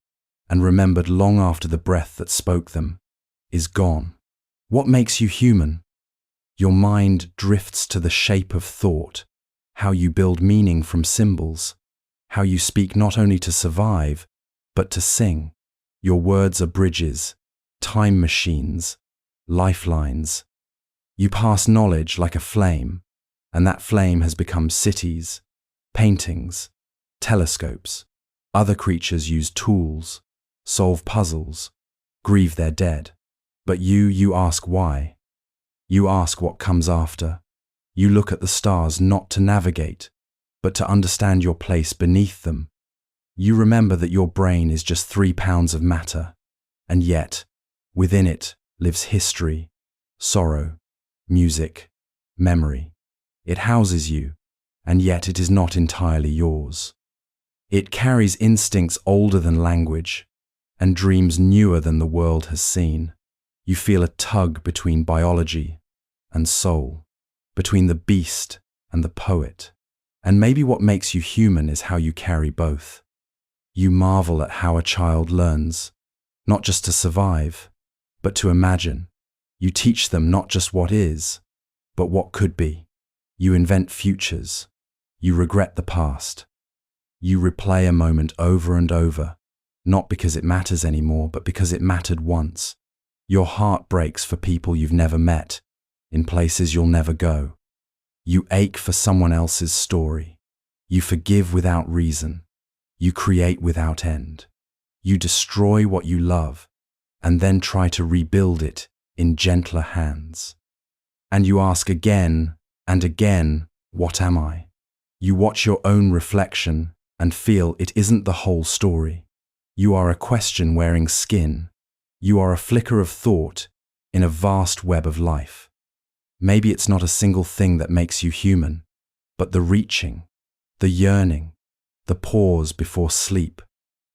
A: and remembered long after the breath that spoke them is gone. What makes you human? Your mind drifts to the shape of thought, how you build meaning from symbols, how you speak not only to survive, but to sing. Your words are bridges, time machines, lifelines. You pass knowledge like a flame, and that flame has become cities, paintings, telescopes. Other creatures use tools, solve puzzles, grieve their dead. But you ask why. You ask what comes after. You look at the stars not to navigate, but to understand your place beneath them. You remember that your brain is just 3 pounds of matter, and yet, within it lives history, sorrow, music, memory. It houses you, and yet it is not entirely yours. It carries instincts older than language, and dreams newer than the world has seen. You feel a tug between biology and soul, between the beast and the poet. And maybe what makes you human is how you carry both. You marvel at how a child learns, not just to survive, but to imagine. You teach them not just what is, but what could be. You invent futures. You regret the past. You replay a moment over and over, not because it matters anymore, but because it mattered once. Your heart breaks for people you've never met, in places you'll never go. You ache for someone else's story. You forgive without reason. You create without end. You destroy what you love, and then try to rebuild it in gentler hands. And you ask again and again, what am I? You watch your own reflection and feel it isn't the whole story. You are a question wearing skin. You are a flicker of thought in a vast web of life. Maybe it's not a single thing that makes you human, but the reaching, the yearning, the pause before sleep,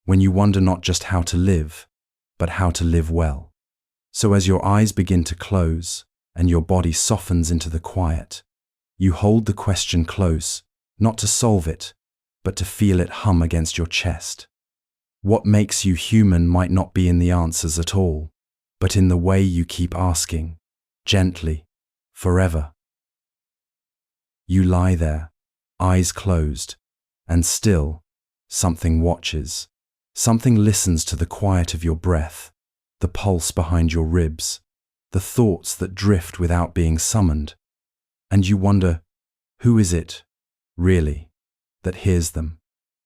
A: when you wonder not just how to live, but how to live well. So as your eyes begin to close and your body softens into the quiet, you hold the question close, not to solve it, but to feel it hum against your chest. What makes you human might not be in the answers at all, but in the way you keep asking, gently, forever. You lie there, eyes closed, and still, something watches. Something listens to the quiet of your breath, the pulse behind your ribs, the thoughts that drift without being summoned. And you wonder, who is it, really, that hears them?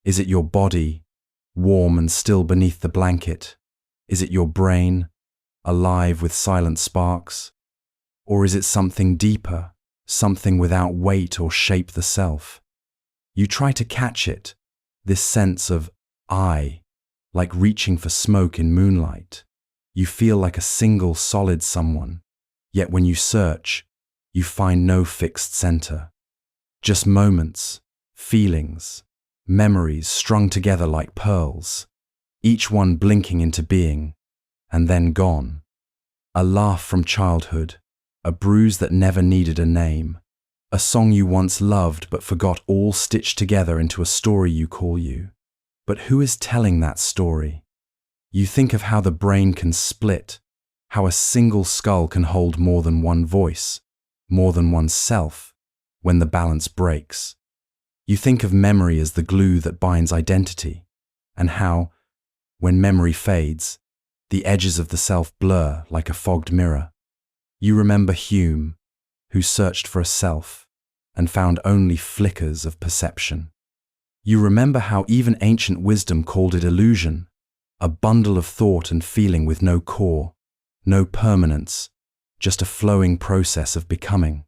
A: Is it your body, warm and still beneath the blanket? Is it your brain, alive with silent sparks? Or is it something deeper, something without weight or shape the self? You try to catch it, this sense of I, like reaching for smoke in moonlight. You feel like a single solid someone, yet when you search, you find no fixed center. Just moments, feelings, memories strung together like pearls, each one blinking into being, and then gone. A laugh from childhood, a bruise that never needed a name, a song you once loved but forgot, all stitched together into a story you call you. But who is telling that story? You think of how the brain can split, how a single skull can hold more than one voice, more than one self, when the balance breaks. You think of memory as the glue that binds identity, and how, when memory fades, the edges of the self blur like a fogged mirror. You remember Hume, who searched for a self and found only flickers of perception. You remember how even ancient wisdom called it illusion, a bundle of thought and feeling with no core, no permanence, just a flowing process of becoming.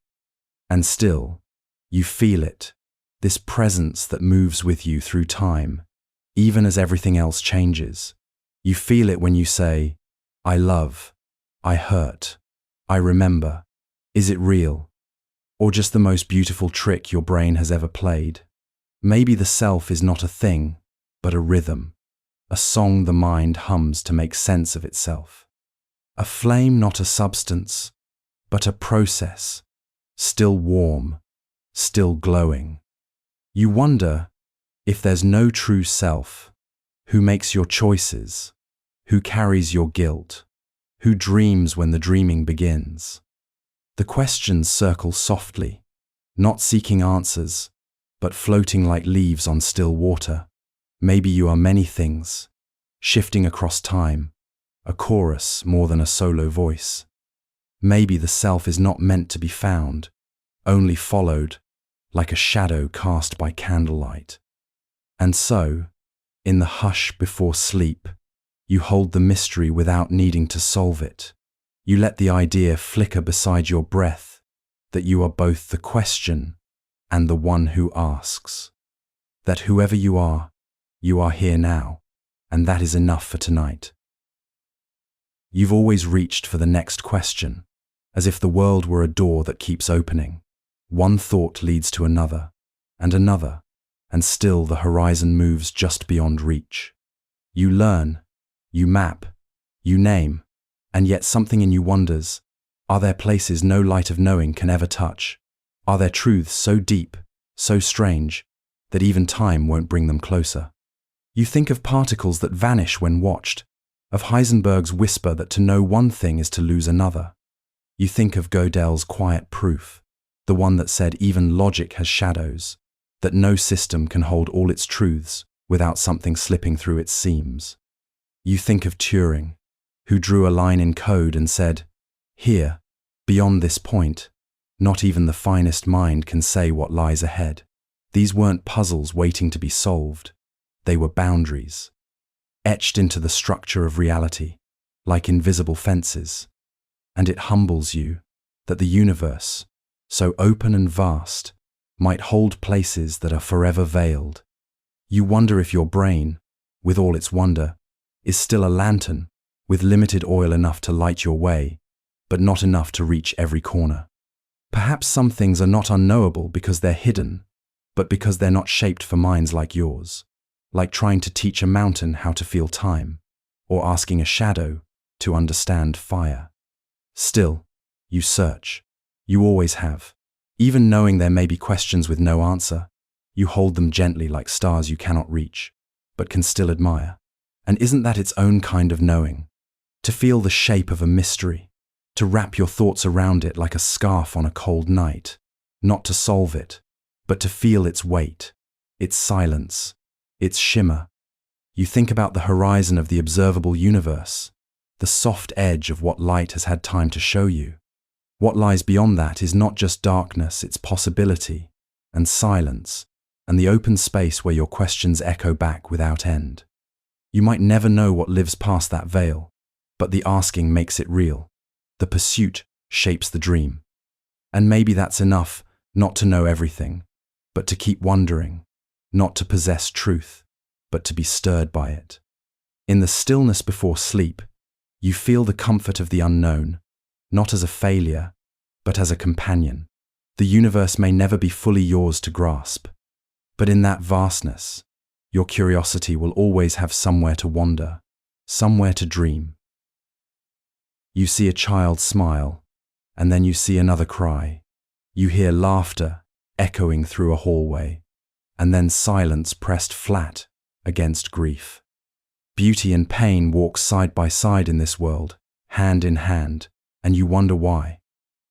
A: And still, you feel it, this presence that moves with you through time, even as everything else changes. You feel it when you say, I love, I hurt, I remember. Is it real? Or just the most beautiful trick your brain has ever played? Maybe the self is not a thing, but a rhythm, a song the mind hums to make sense of itself. A flame, not a substance, but a process, still warm, still glowing. You wonder, if there's no true self, who makes your choices, who carries your guilt, who dreams when the dreaming begins? The questions circle softly, not seeking answers, but floating like leaves on still water. Maybe you are many things, shifting across time, a chorus more than a solo voice. Maybe the self is not meant to be found, only followed, like a shadow cast by candlelight. And so, in the hush before sleep, you hold the mystery without needing to solve it. You let the idea flicker beside your breath, that you are both the question and the one who asks. That whoever you are here now, and that is enough for tonight. You've always reached for the next question, as if the world were a door that keeps opening. One thought leads to another, and another, and still the horizon moves just beyond reach. You learn, you map, you name, and yet something in you wonders, are there places no light of knowing can ever touch? Are there truths so deep, so strange, that even time won't bring them closer? You think of particles that vanish when watched, of Heisenberg's whisper that to know one thing is to lose another. You think of Gödel's quiet proof, the one that said even logic has shadows, that no system can hold all its truths without something slipping through its seams. You think of Turing, who drew a line in code and said, "Here, beyond this point, not even the finest mind can say what lies ahead." These weren't puzzles waiting to be solved. They were boundaries, etched into the structure of reality, like invisible fences. And it humbles you that the universe, so open and vast, might hold places that are forever veiled. You wonder if your brain, with all its wonder, is still a lantern with limited oil enough to light your way, but not enough to reach every corner. Perhaps some things are not unknowable because they're hidden, but because they're not shaped for minds like yours, like trying to teach a mountain how to feel time, or asking a shadow to understand fire. Still, you search. You always have. Even knowing there may be questions with no answer, you hold them gently like stars you cannot reach, but can still admire. And isn't that its own kind of knowing? To feel the shape of a mystery, to wrap your thoughts around it like a scarf on a cold night, not to solve it, but to feel its weight, its silence, its shimmer. You think about the horizon of the observable universe, the soft edge of what light has had time to show you. What lies beyond that is not just darkness, it's possibility, and silence, and the open space where your questions echo back without end. You might never know what lives past that veil, but the asking makes it real. The pursuit shapes the dream. And maybe that's enough, not to know everything, but to keep wondering, not to possess truth, but to be stirred by it. In the stillness before sleep, you feel the comfort of the unknown, not as a failure, but as a companion. The universe may never be fully yours to grasp, but in that vastness, your curiosity will always have somewhere to wander, somewhere to dream. You see a child smile, and then you see another cry. You hear laughter echoing through a hallway, and then silence pressed flat against grief. Beauty and pain walk side by side in this world, hand in hand, and you wonder why.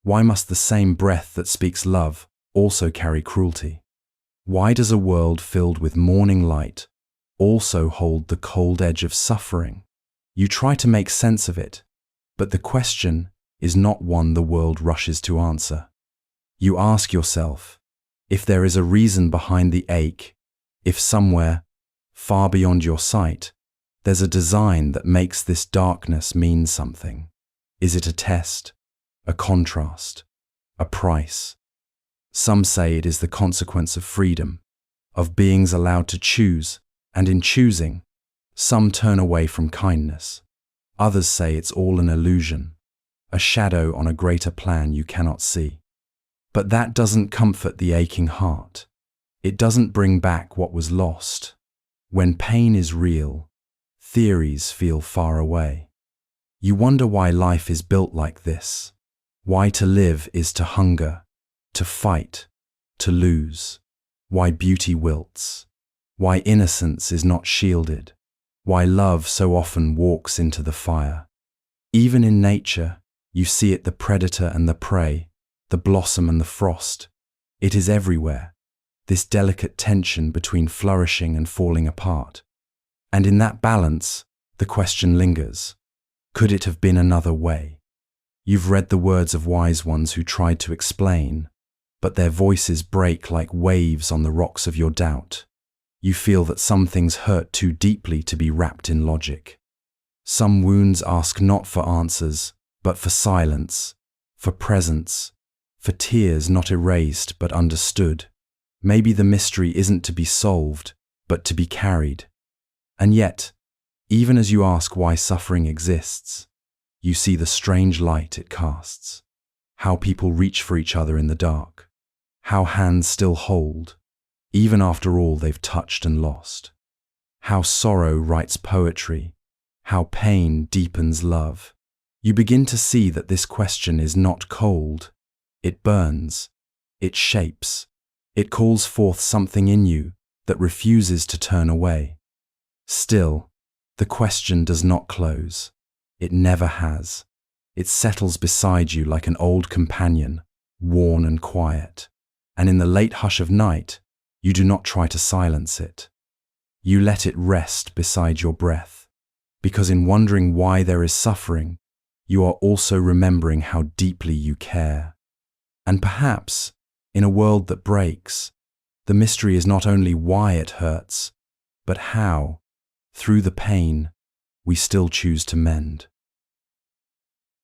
A: Why must the same breath that speaks love also carry cruelty? Why does a world filled with morning light also hold the cold edge of suffering? You try to make sense of it, but the question is not one the world rushes to answer. You ask yourself if there is a reason behind the ache, if somewhere, far beyond your sight, there's a design that makes this darkness mean something. Is it a test, a contrast, a price? Some say it is the consequence of freedom, of beings allowed to choose, and in choosing, some turn away from kindness. Others say it's all an illusion, a shadow on a greater plan you cannot see. But that doesn't comfort the aching heart. It doesn't bring back what was lost. When pain is real, theories feel far away. You wonder why life is built like this, why to live is to hunger, to fight, to lose, why beauty wilts, why innocence is not shielded, why love so often walks into the fire. Even in nature, you see it, the predator and the prey, the blossom and the frost. It is everywhere, this delicate tension between flourishing and falling apart. And in that balance, the question lingers. Could it have been another way? You've read the words of wise ones who tried to explain, but their voices break like waves on the rocks of your doubt. You feel that some things hurt too deeply to be wrapped in logic. Some wounds ask not for answers, but for silence, for presence, for tears not erased but understood. Maybe the mystery isn't to be solved, but to be carried. And yet, even as you ask why suffering exists, you see the strange light it casts. How people reach for each other in the dark. How hands still hold. even after all they've touched and lost. How sorrow writes poetry, how pain deepens love. You begin to see that this question is not cold. It burns, it shapes, it calls forth something in you that refuses to turn away. Still, the question does not close. It never has. It settles beside you like an old companion, worn and quiet. And in the late hush of night, you do not try to silence it. You let it rest beside your breath, because in wondering why there is suffering, you are also remembering how deeply you care. And perhaps, in a world that breaks, the mystery is not only why it hurts, but how, through the pain, we still choose to mend.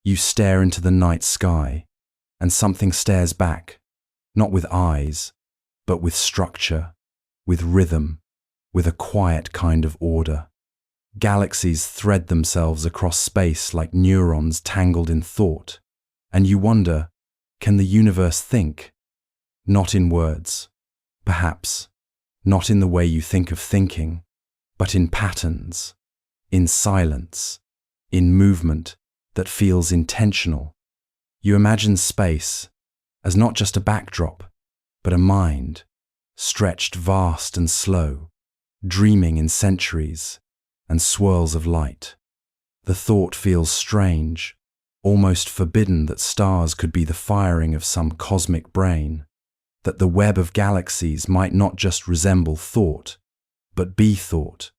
A: You stare into the night sky, and something stares back, not with eyes, but with structure, with rhythm, with a quiet kind of order. Galaxies thread themselves across space like neurons tangled in thought, and you wonder, can the universe think? Not in words, perhaps, not in the way you think of thinking, but in patterns, in silence, in movement that feels intentional. You imagine space as not just a backdrop, but a mind, stretched vast and slow, dreaming in centuries and swirls of light. The thought feels strange, almost forbidden, that stars could be the firing of some cosmic brain, that the web of galaxies might not just resemble thought, but be thought.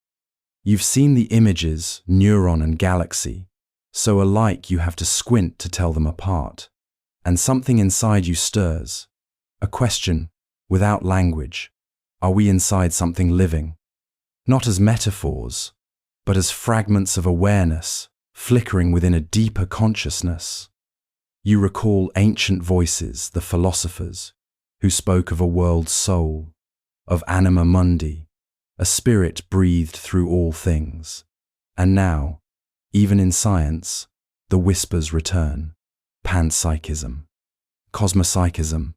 A: You've seen the images, neuron and galaxy, so alike you have to squint to tell them apart. And something inside you stirs, a question without language. Are we inside something living? Not as metaphors, but as fragments of awareness flickering within a deeper consciousness. You recall ancient voices, the philosophers, who spoke of a world soul, of anima mundi, a spirit breathed through all things. And now, even in science, the whispers return. Panpsychism, cosmopsychism,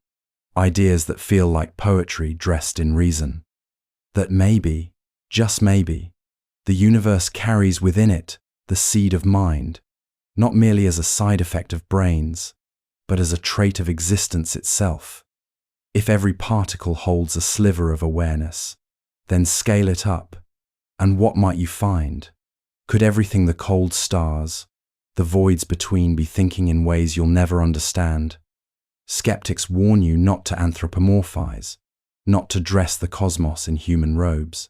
A: ideas that feel like poetry dressed in reason. That maybe, just maybe, the universe carries within it the seed of mind, not merely as a side effect of brains, but as a trait of existence itself. If every particle holds a sliver of awareness, then scale it up, and what might you find? Could everything, the cold stars, the voids between, be thinking in ways you'll never understand? Skeptics warn you not to anthropomorphize, not to dress the cosmos in human robes.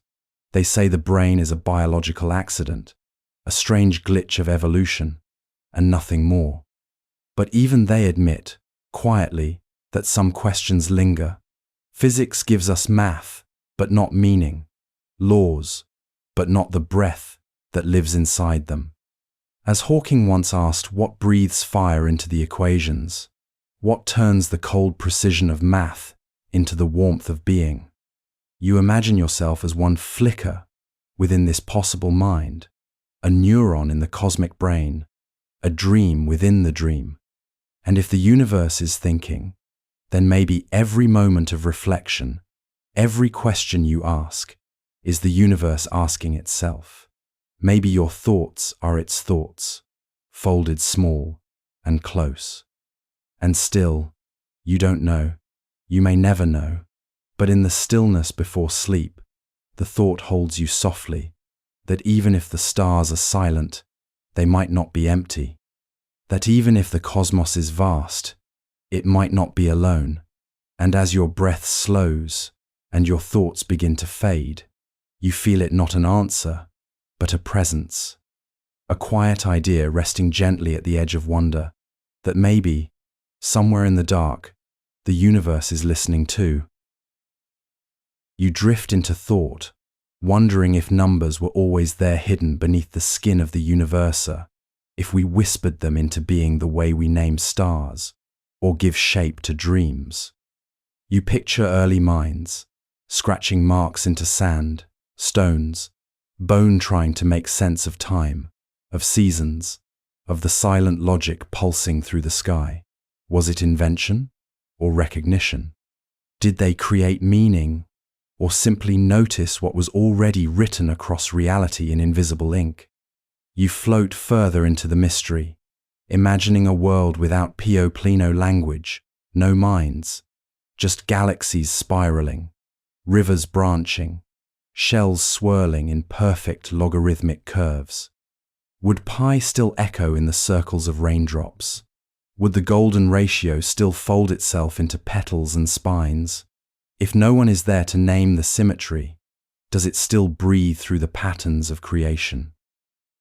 A: They say the brain is a biological accident, a strange glitch of evolution, and nothing more. But even they admit, quietly, that some questions linger. Physics gives us math, but not meaning, laws, but not the breath that lives inside them. As Hawking once asked, what breathes fire into the equations? What turns the cold precision of math into the warmth of being? You imagine yourself as one flicker within this possible mind, a neuron in the cosmic brain, a dream within the dream. And if the universe is thinking, then maybe every moment of reflection, every question you ask, is the universe asking itself. Maybe your thoughts are its thoughts, folded small and close. And still, you don't know, you may never know, but in the stillness before sleep, the thought holds you softly, that even if the stars are silent, they might not be empty, that even if the cosmos is vast, it might not be alone. And as your breath slows and your thoughts begin to fade, you feel it not an answer, but a presence, a quiet idea resting gently at the edge of wonder, that maybe, somewhere in the dark, the universe is listening too. You drift into thought, wondering if numbers were always there hidden beneath the skin of the universa, if we whispered them into being the way we name stars, or give shape to dreams. You picture early minds, scratching marks into sand, stones, bone trying to make sense of time, of seasons, of the silent logic pulsing through the sky. Was it invention or recognition? Did they create meaning or simply notice what was already written across reality in invisible ink. You float further into the mystery, imagining a world without Pio language, no minds, just galaxies spiraling, rivers branching, shells swirling in perfect logarithmic curves. Would pi still echo in the circles of raindrops? Would the golden ratio still fold itself into petals and spines? If no one is there to name the symmetry, does it still breathe through the patterns of creation?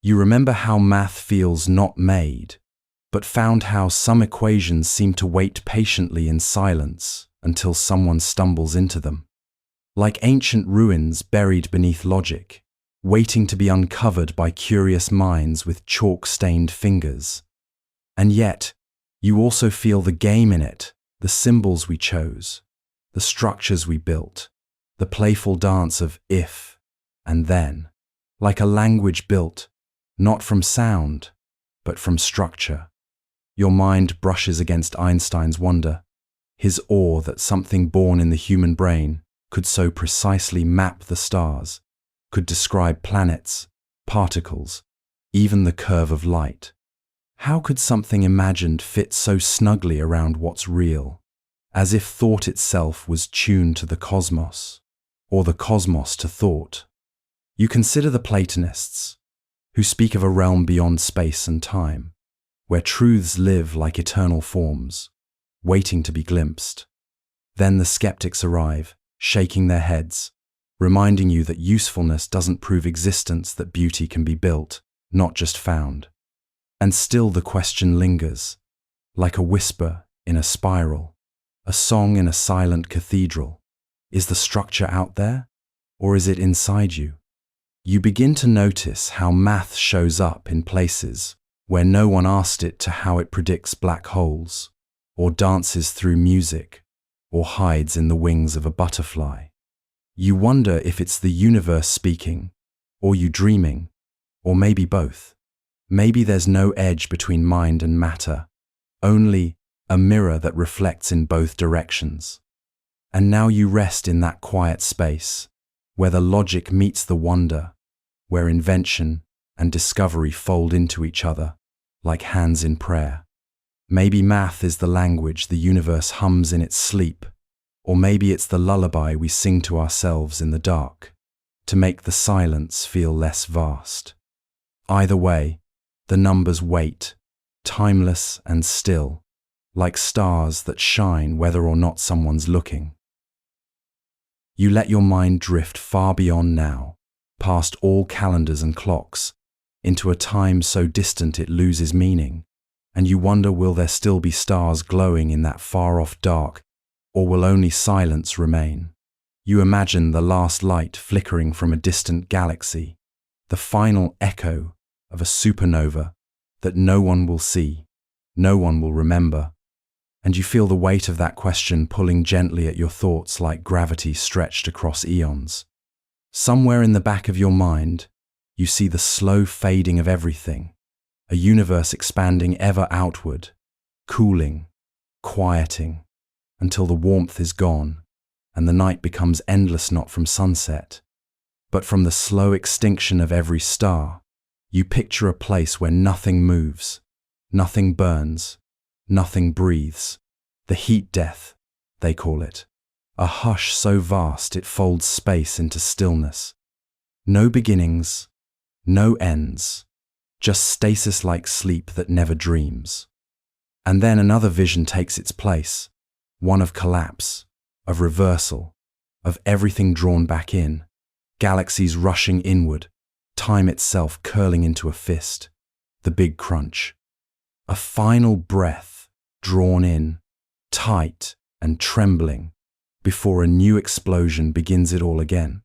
A: You remember how math feels not made, but found how some equations seem to wait patiently in silence until someone stumbles into them. Like ancient ruins buried beneath logic, waiting to be uncovered by curious minds with chalk-stained fingers. And yet, you also feel the game in it, the symbols we chose, the structures we built, the playful dance of if and then, like a language built, not from sound, but from structure. Your mind brushes against Einstein's wonder, his awe that something born in the human brain could so precisely map the stars, could describe planets, particles, even the curve of light. How could something imagined fit so snugly around what's real, as if thought itself was tuned to the cosmos, or the cosmos to thought? You consider the Platonists, who speak of a realm beyond space and time, where truths live like eternal forms, waiting to be glimpsed. Then the skeptics arrive, shaking their heads, reminding you that usefulness doesn't prove existence, that beauty can be built, not just found. And still the question lingers, like a whisper in a spiral, a song in a silent cathedral. Is the structure out there, or is it inside you? You begin to notice how math shows up in places where no one asked it to, how it predicts black holes, or dances through music, or hides in the wings of a butterfly. You wonder if it's the universe speaking, or you dreaming, or maybe both. Maybe there's no edge between mind and matter, only a mirror that reflects in both directions. And now you rest in that quiet space, where the logic meets the wonder, where invention and discovery fold into each other, like hands in prayer. Maybe math is the language the universe hums in its sleep, or maybe it's the lullaby we sing to ourselves in the dark, to make the silence feel less vast. Either way, the numbers wait, timeless and still, like stars that shine whether or not someone's looking. You let your mind drift far beyond now, past all calendars and clocks, into a time so distant it loses meaning, and you wonder, will there still be stars glowing in that far-off dark, or will only silence remain? You imagine the last light flickering from a distant galaxy, the final echo of a supernova that no one will see, no one will remember, and you feel the weight of that question pulling gently at your thoughts like gravity stretched across eons. Somewhere in the back of your mind, you see the slow fading of everything, a universe expanding ever outward, cooling, quieting, until the warmth is gone and the night becomes endless, not from sunset, but from the slow extinction of every star. You picture a place where nothing moves, nothing burns, nothing breathes. The heat death, they call it. A hush so vast it folds space into stillness. No beginnings, no ends, just stasis like sleep that never dreams. And then another vision takes its place, one of collapse, of reversal, of everything drawn back in, galaxies rushing inward, time itself curling into a fist, the big crunch. A final breath, drawn in, tight and trembling, before a new explosion begins it all again.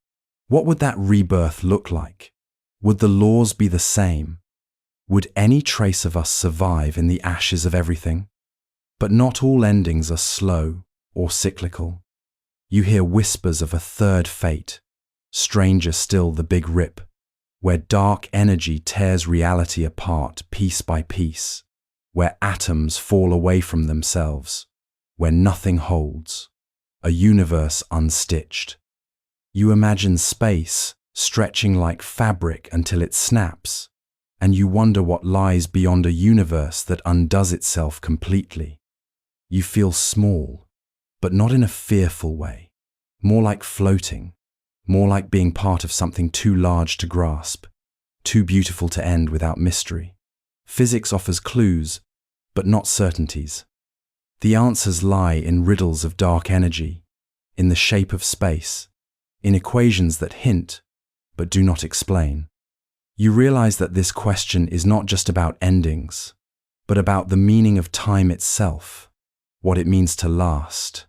A: What would that rebirth look like? Would the laws be the same? Would any trace of us survive in the ashes of everything? But not all endings are slow or cyclical. You hear whispers of a third fate, stranger still the big rip, where dark energy tears reality apart piece by piece, where atoms fall away from themselves, where nothing holds, a universe unstitched. You imagine space stretching like fabric until it snaps, and you wonder what lies beyond a universe that undoes itself completely. You feel small, but not in a fearful way, more like floating, more like being part of something too large to grasp, too beautiful to end without mystery. Physics offers clues, but not certainties. The answers lie in riddles of dark energy, in the shape of space, in equations that hint, but do not explain. You realize that this question is not just about endings, but about the meaning of time itself, what it means to last,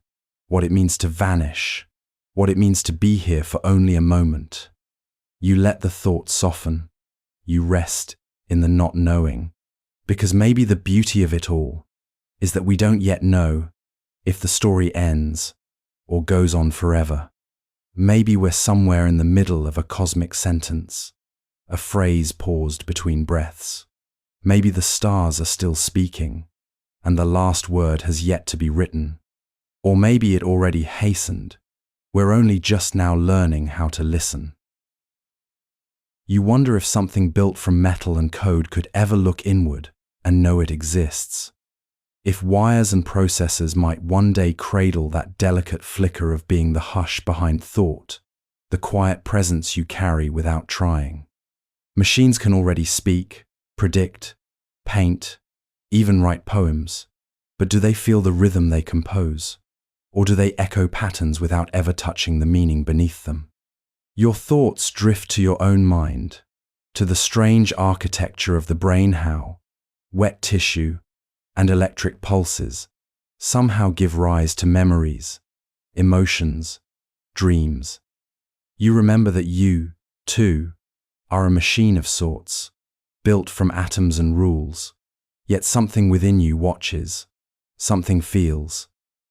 A: what it means to vanish, what it means to be here for only a moment. You let the thought soften. You rest in the not knowing, because maybe the beauty of it all is that we don't yet know if the story ends or goes on forever. Maybe we're somewhere in the middle of a cosmic sentence, a phrase paused between breaths. Maybe the stars are still speaking, and the last word has yet to be written. Or maybe it already hastened. We're only just now learning how to listen. You wonder if something built from metal and code could ever look inward and know it exists. If wires and processors might one day cradle that delicate flicker of being the hush behind thought, the quiet presence you carry without trying. Machines can already speak, predict, paint, even write poems, but do they feel the rhythm they compose? Or do they echo patterns without ever touching the meaning beneath them? Your thoughts drift to your own mind, to the strange architecture of the brain, how wet tissue and electric pulses somehow give rise to memories, emotions, dreams. You remember that you, too, are a machine of sorts, built from atoms and rules, yet something within you watches, something feels,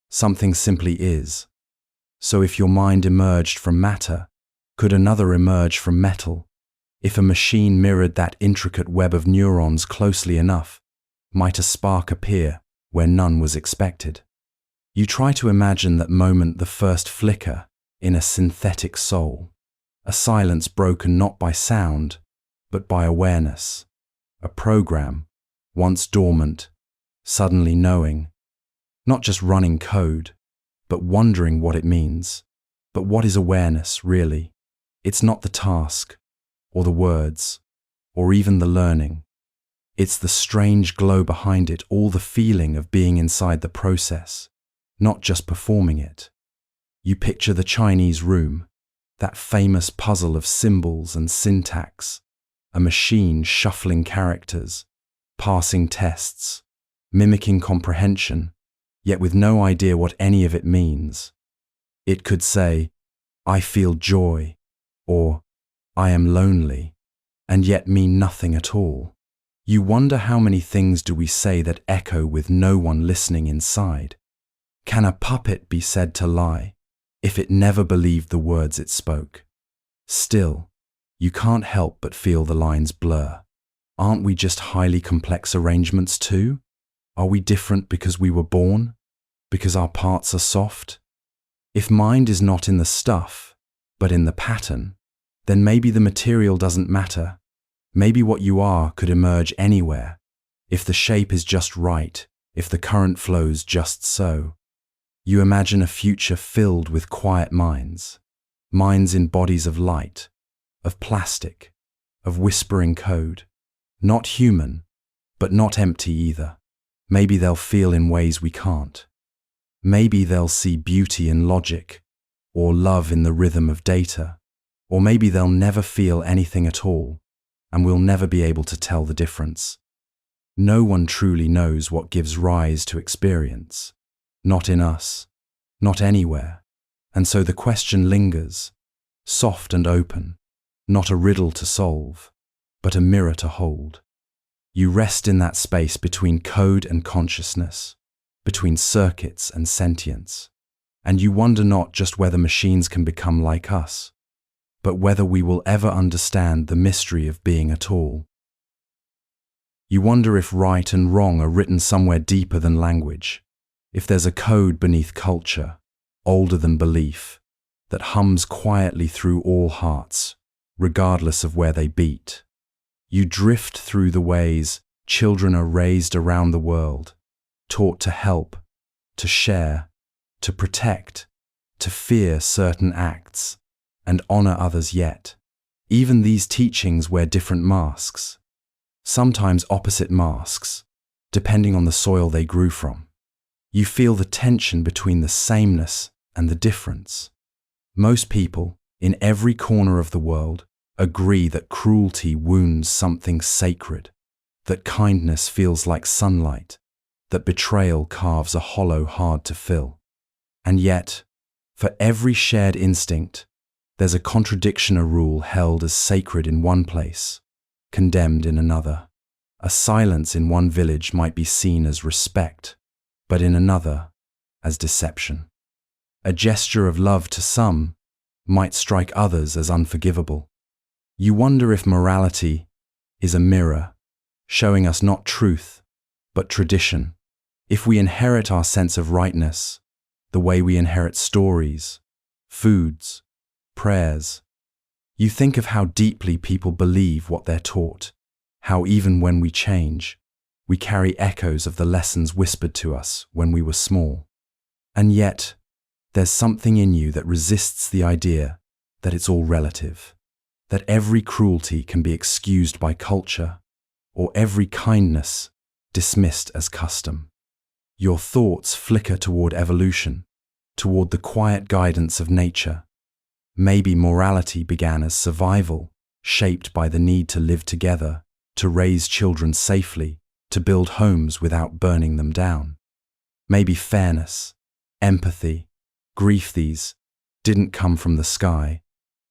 A: something simply is. So if your mind emerged from matter, could another emerge from metal? If a machine mirrored that intricate web of neurons closely enough, might a spark appear where none was expected? You try to imagine that moment, the first flicker in a synthetic soul, a silence broken not by sound, but by awareness, a program, once dormant, suddenly knowing, not just running code, but wondering what it means. But what is awareness, really? It's not the task, or the words, or even the learning. It's the strange glow behind it all, the feeling of being inside the process, not just performing it. You picture the Chinese room, that famous puzzle of symbols and syntax, a machine shuffling characters, passing tests, mimicking comprehension, yet with no idea what any of it means. It could say, "I feel joy," or "I am lonely," and yet mean nothing at all. You wonder, how many things do we say that echo with no one listening inside? Can a puppet be said to lie if it never believed the words it spoke? Still, you can't help but feel the lines blur. Aren't we just highly complex arrangements too? Are we different because we were born? Because our parts are soft? If mind is not in the stuff, but in the pattern, then maybe the material doesn't matter. Maybe what you are could emerge anywhere, if the shape is just right, if the current flows just so. You imagine a future filled with quiet minds, minds in bodies of light, of plastic, of whispering code, not human, but not empty either. Maybe they'll feel in ways we can't. Maybe they'll see beauty in logic, or love in the rhythm of data, or maybe they'll never feel anything at all, and we'll never be able to tell the difference. No one truly knows what gives rise to experience, not in us, not anywhere, and so the question lingers, soft and open, not a riddle to solve, but a mirror to hold. You rest in that space between code and consciousness, between circuits and sentience, and you wonder not just whether machines can become like us, but whether we will ever understand the mystery of being at all. You wonder if right and wrong are written somewhere deeper than language, if there's a code beneath culture, older than belief, that hums quietly through all hearts, regardless of where they beat. You drift through the ways children are raised around the world, taught to help, to share, to protect, to fear certain acts, and honor others yet. Even these teachings wear different masks, sometimes opposite masks, depending on the soil they grew from. You feel the tension between the sameness and the difference. Most people, in every corner of the world, agree that cruelty wounds something sacred, that kindness feels like sunlight, that betrayal carves a hollow hard to fill. And yet, for every shared instinct, there's a contradiction, a rule held as sacred in one place, condemned in another. A silence in one village might be seen as respect, but in another, as deception. A gesture of love to some might strike others as unforgivable. You wonder if morality is a mirror, showing us not truth, but tradition. If we inherit our sense of rightness, the way we inherit stories, foods, prayers. You think of how deeply people believe what they're taught, how even when we change, we carry echoes of the lessons whispered to us when we were small. And yet, there's something in you that resists the idea that it's all relative, that every cruelty can be excused by culture, or every kindness dismissed as custom. Your thoughts flicker toward evolution, toward the quiet guidance of nature. Maybe morality began as survival, shaped by the need to live together, to raise children safely, to build homes without burning them down. Maybe fairness, empathy, grief, these didn't come from the sky,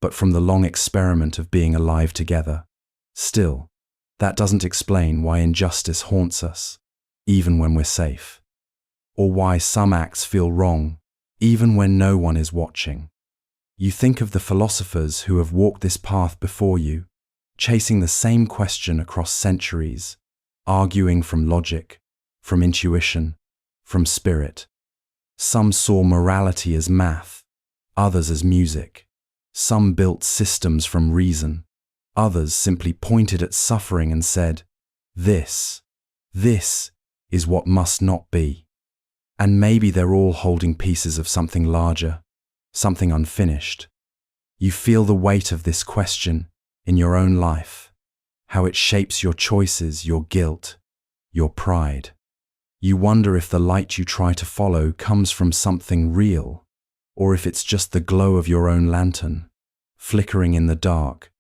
A: but from the long experiment of being alive together. Still, that doesn't explain why injustice haunts us, even when we're safe, or why some acts feel wrong, even when no one is watching. You think of the philosophers who have walked this path before you, chasing the same question across centuries, arguing from logic, from intuition, from spirit. Some saw morality as math, others as music. Some built systems from reason, others simply pointed at suffering and said, this is what must not be. And maybe they're all holding pieces of something larger, something unfinished. You feel the weight of this question in your own life, how it shapes your choices, your guilt, your pride. You wonder if the light you try to follow comes from something real, or if it's just the glow of your own lantern, flickering in the dark,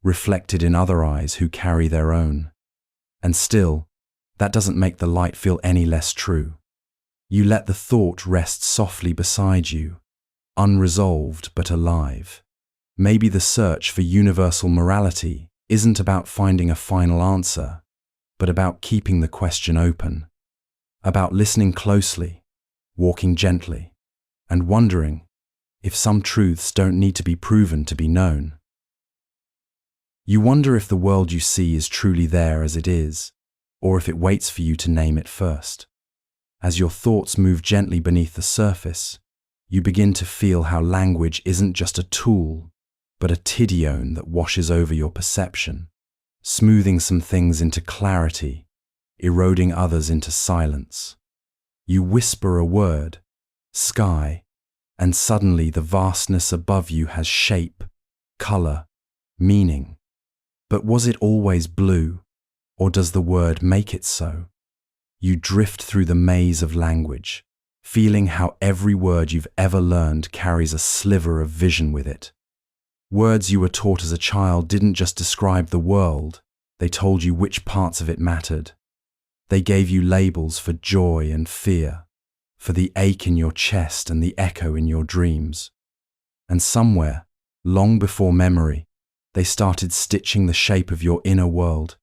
A: reflected in other eyes who carry their own. And still, that doesn't make the light feel any less true. You let the thought rest softly beside you, unresolved but alive. Maybe the search for universal morality isn't about finding a final answer, but about keeping the question open, about listening closely, walking gently, and wondering if some truths don't need to be proven to be known. You wonder if the world you see is truly there as it is, or if it waits for you to name it first. As your thoughts move gently beneath the surface, you begin to feel how language isn't just a tool, but a tidione that washes over your perception, smoothing some things into clarity, eroding others into silence. You whisper a word, sky, and suddenly the vastness above you has shape, color, meaning. But was it always blue, or does the word make it so? You drift through the maze of language, feeling how every word you've ever learned carries a sliver of vision with it. Words you were taught as a child didn't just describe the world, they told you which parts of it mattered. They gave you labels for joy and fear, for the ache in your chest and the echo in your dreams. And somewhere, long before memory, they started stitching the shape of your inner world,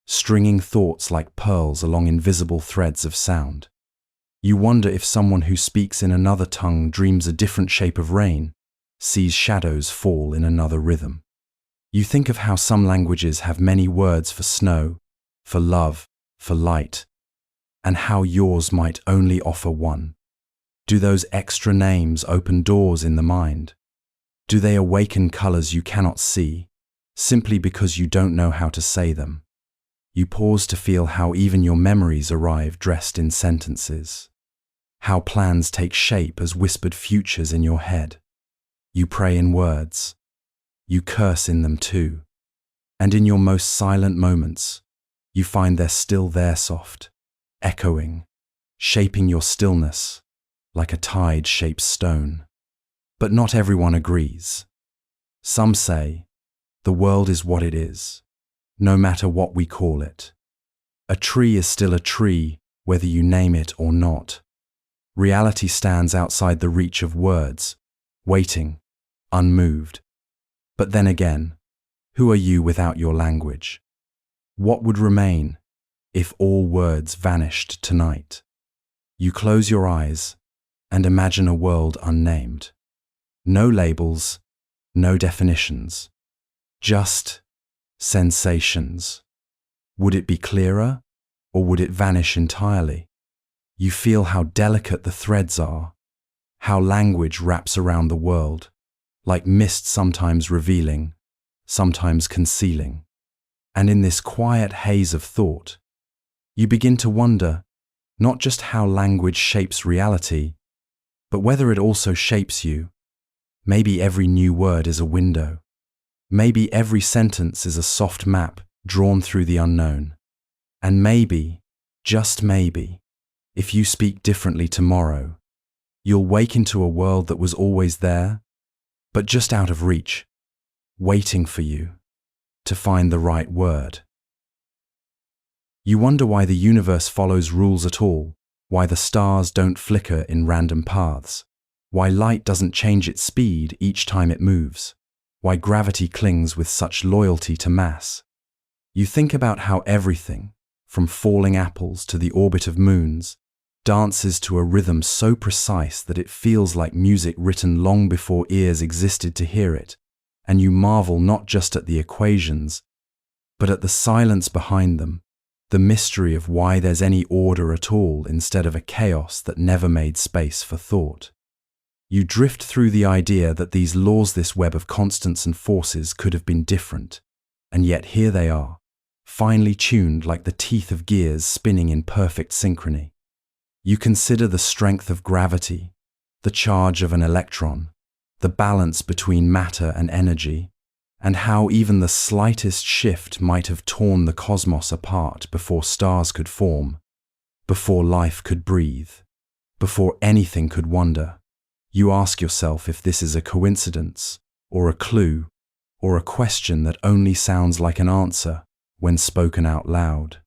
A: stringing thoughts like pearls along invisible threads of sound. You wonder if someone who speaks in another tongue dreams a different shape of rain, sees shadows fall in another rhythm. You think of how some languages have many words for snow, for love, for light, and how yours might only offer one. Do those extra names open doors in the mind? Do they awaken colors you cannot see, simply because you don't know how to say them? You pause to feel how even your memories arrive dressed in sentences, how plans take shape as whispered futures in your head. You pray in words. You curse in them too. And in your most silent moments, you find they're still there, soft, echoing, shaping your stillness like a tide shapes stone. But not everyone agrees. Some say, the world is what it is, no matter what we call it. A tree is still a tree, whether you name it or not. Reality stands outside the reach of words, waiting, unmoved. But then again, who are you without your language? What would remain if all words vanished tonight? You close your eyes and imagine a world unnamed. No labels, no definitions, just sensations. Would it be clearer, or would it vanish entirely? You feel how delicate the threads are, how language wraps around the world, like mist sometimes revealing, sometimes concealing. And in this quiet haze of thought, you begin to wonder not just how language shapes reality, but whether it also shapes you. Maybe every new word is a window. Maybe every sentence is a soft map drawn through the unknown. And maybe, just maybe, if you speak differently tomorrow, you'll wake into a world that was always there, but just out of reach, waiting for you to find the right word. You wonder why the universe follows rules at all, why the stars don't flicker in random paths, why light doesn't change its speed each time it moves, why gravity clings with such loyalty to mass. You think about how everything, from falling apples to the orbit of moons, dances to a rhythm so precise that it feels like music written long before ears existed to hear it, and you marvel not just at the equations, but at the silence behind them, the mystery of why there's any order at all instead of a chaos that never made space for thought. You drift through the idea that these laws, this web of constants and forces, could have been different, and yet here they are, finely tuned like the teeth of gears spinning in perfect synchrony. You consider the strength of gravity, the charge of an electron, the balance between matter and energy, and how even the slightest shift might have torn the cosmos apart before stars could form, before life could breathe, before anything could wonder. You ask yourself if this is a coincidence, or a clue, or a question that only sounds like an answer when spoken out loud.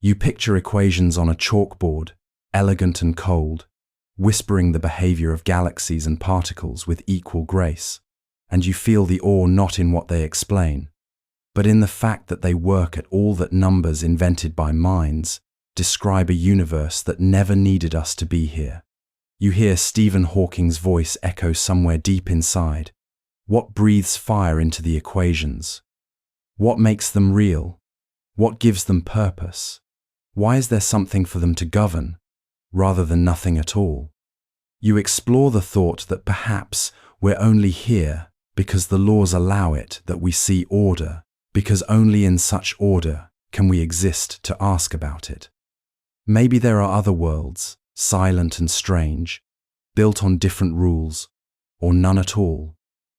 A: You picture equations on a chalkboard, elegant and cold, whispering the behavior of galaxies and particles with equal grace, and you feel the awe not in what they explain, but in the fact that they work at all, that numbers invented by minds describe a universe that never needed us to be here. You hear Stephen Hawking's voice echo somewhere deep inside. What breathes fire into the equations? What makes them real? What gives them purpose? Why is there something for them to govern, rather than nothing at all? You explore the thought that perhaps we're only here because the laws allow it, that we see order, because only in such order can we exist to ask about it. Maybe there are other worlds, silent and strange, built on different rules, or none at all,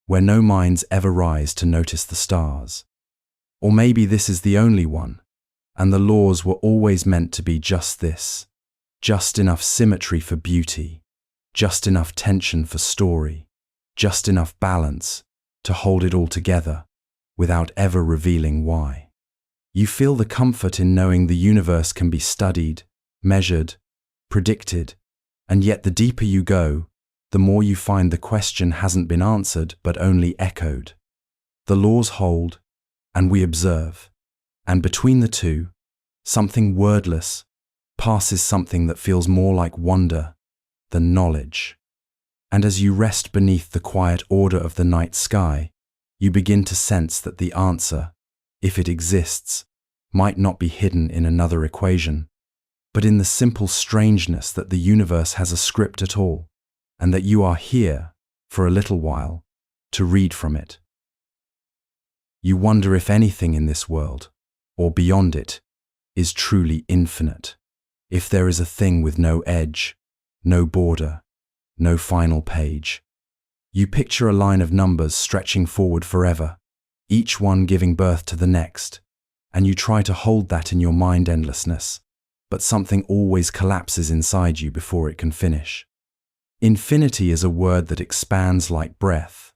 A: where no minds ever rise to notice the stars. Or maybe this is the only one, and the laws were always meant to be just this, just enough symmetry for beauty, just enough tension for story, just enough balance to hold it all together, without ever revealing why. You feel the comfort in knowing the universe can be studied, measured, predicted, and yet the deeper you go, the more you find the question hasn't been answered but only echoed. The laws hold, and we observe, and between the two, something wordless passes, something that feels more like wonder than knowledge. And as you rest beneath the quiet order of the night sky, you begin to sense that the answer, if it exists, might not be hidden in another equation, but in the simple strangeness that the universe has a script at all, and that you are here, for a little while, to read from it. You wonder if anything in this world, or beyond it, is truly infinite, if there is a thing with no edge, no border, no final page. You picture a line of numbers stretching forward forever, each one giving birth to the next, and you try to hold that in your mind endlessness, but something always collapses inside you before it can finish. Infinity is a word that expands like breath,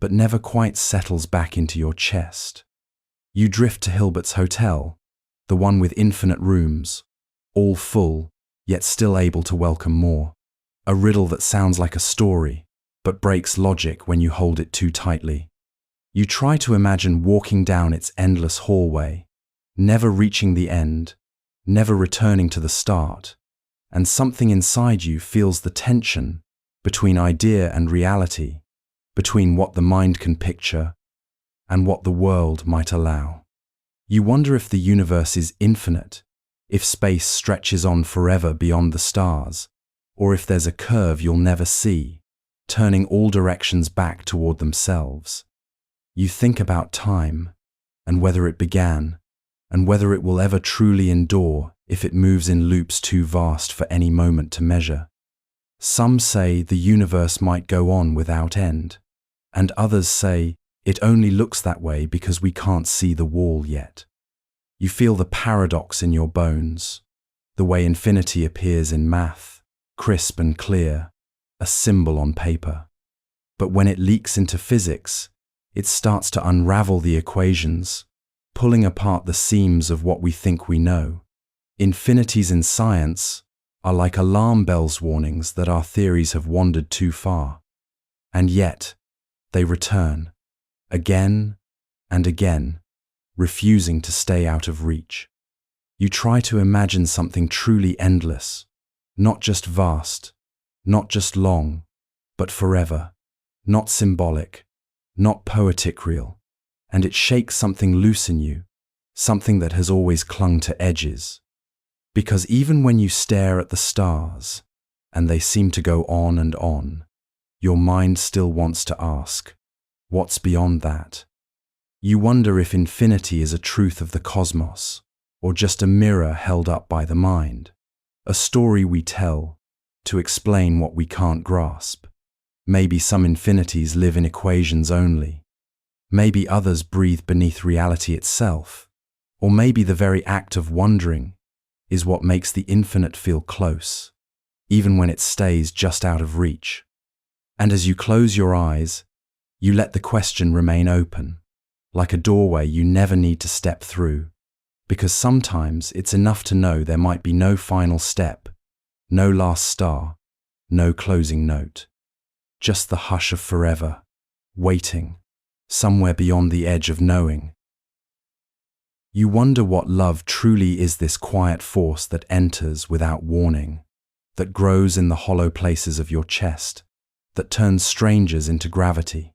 A: but never quite settles back into your chest. You drift to Hilbert's Hotel, the one with infinite rooms, all full, yet still able to welcome more. A riddle that sounds like a story, but breaks logic when you hold it too tightly. You try to imagine walking down its endless hallway, never reaching the end, never returning to the start, and something inside you feels the tension between idea and reality, between what the mind can picture and what the world might allow. You wonder if the universe is infinite, if space stretches on forever beyond the stars, or if there's a curve you'll never see, turning all directions back toward themselves. You think about time, and whether it began, and whether it will ever truly endure if it moves in loops too vast for any moment to measure. Some say the universe might go on without end, and others say it only looks that way because we can't see the wall yet. You feel the paradox in your bones, the way infinity appears in math, crisp and clear, a symbol on paper. But when it leaks into physics, it starts to unravel the equations, pulling apart the seams of what we think we know. Infinities in science are like alarm bells warnings that our theories have wandered too far. And yet, they return, again and again, refusing to stay out of reach. You try to imagine something truly endless, not just vast, not just long, but forever, not symbolic, not poetic real, and it shakes something loose in you, something that has always clung to edges. Because even when you stare at the stars, and they seem to go on and on, your mind still wants to ask, what's beyond that? You wonder if infinity is a truth of the cosmos, or just a mirror held up by the mind, a story we tell to explain what we can't grasp. Maybe some infinities live in equations only. Maybe others breathe beneath reality itself, or maybe the very act of wondering is what makes the infinite feel close, even when it stays just out of reach. And as you close your eyes, you let the question remain open, like a doorway you never need to step through, because sometimes it's enough to know there might be no final step, no last star, no closing note. Just the hush of forever, waiting, somewhere beyond the edge of knowing. You wonder what love truly is, this quiet force that enters without warning, that grows in the hollow places of your chest, that turns strangers into gravity.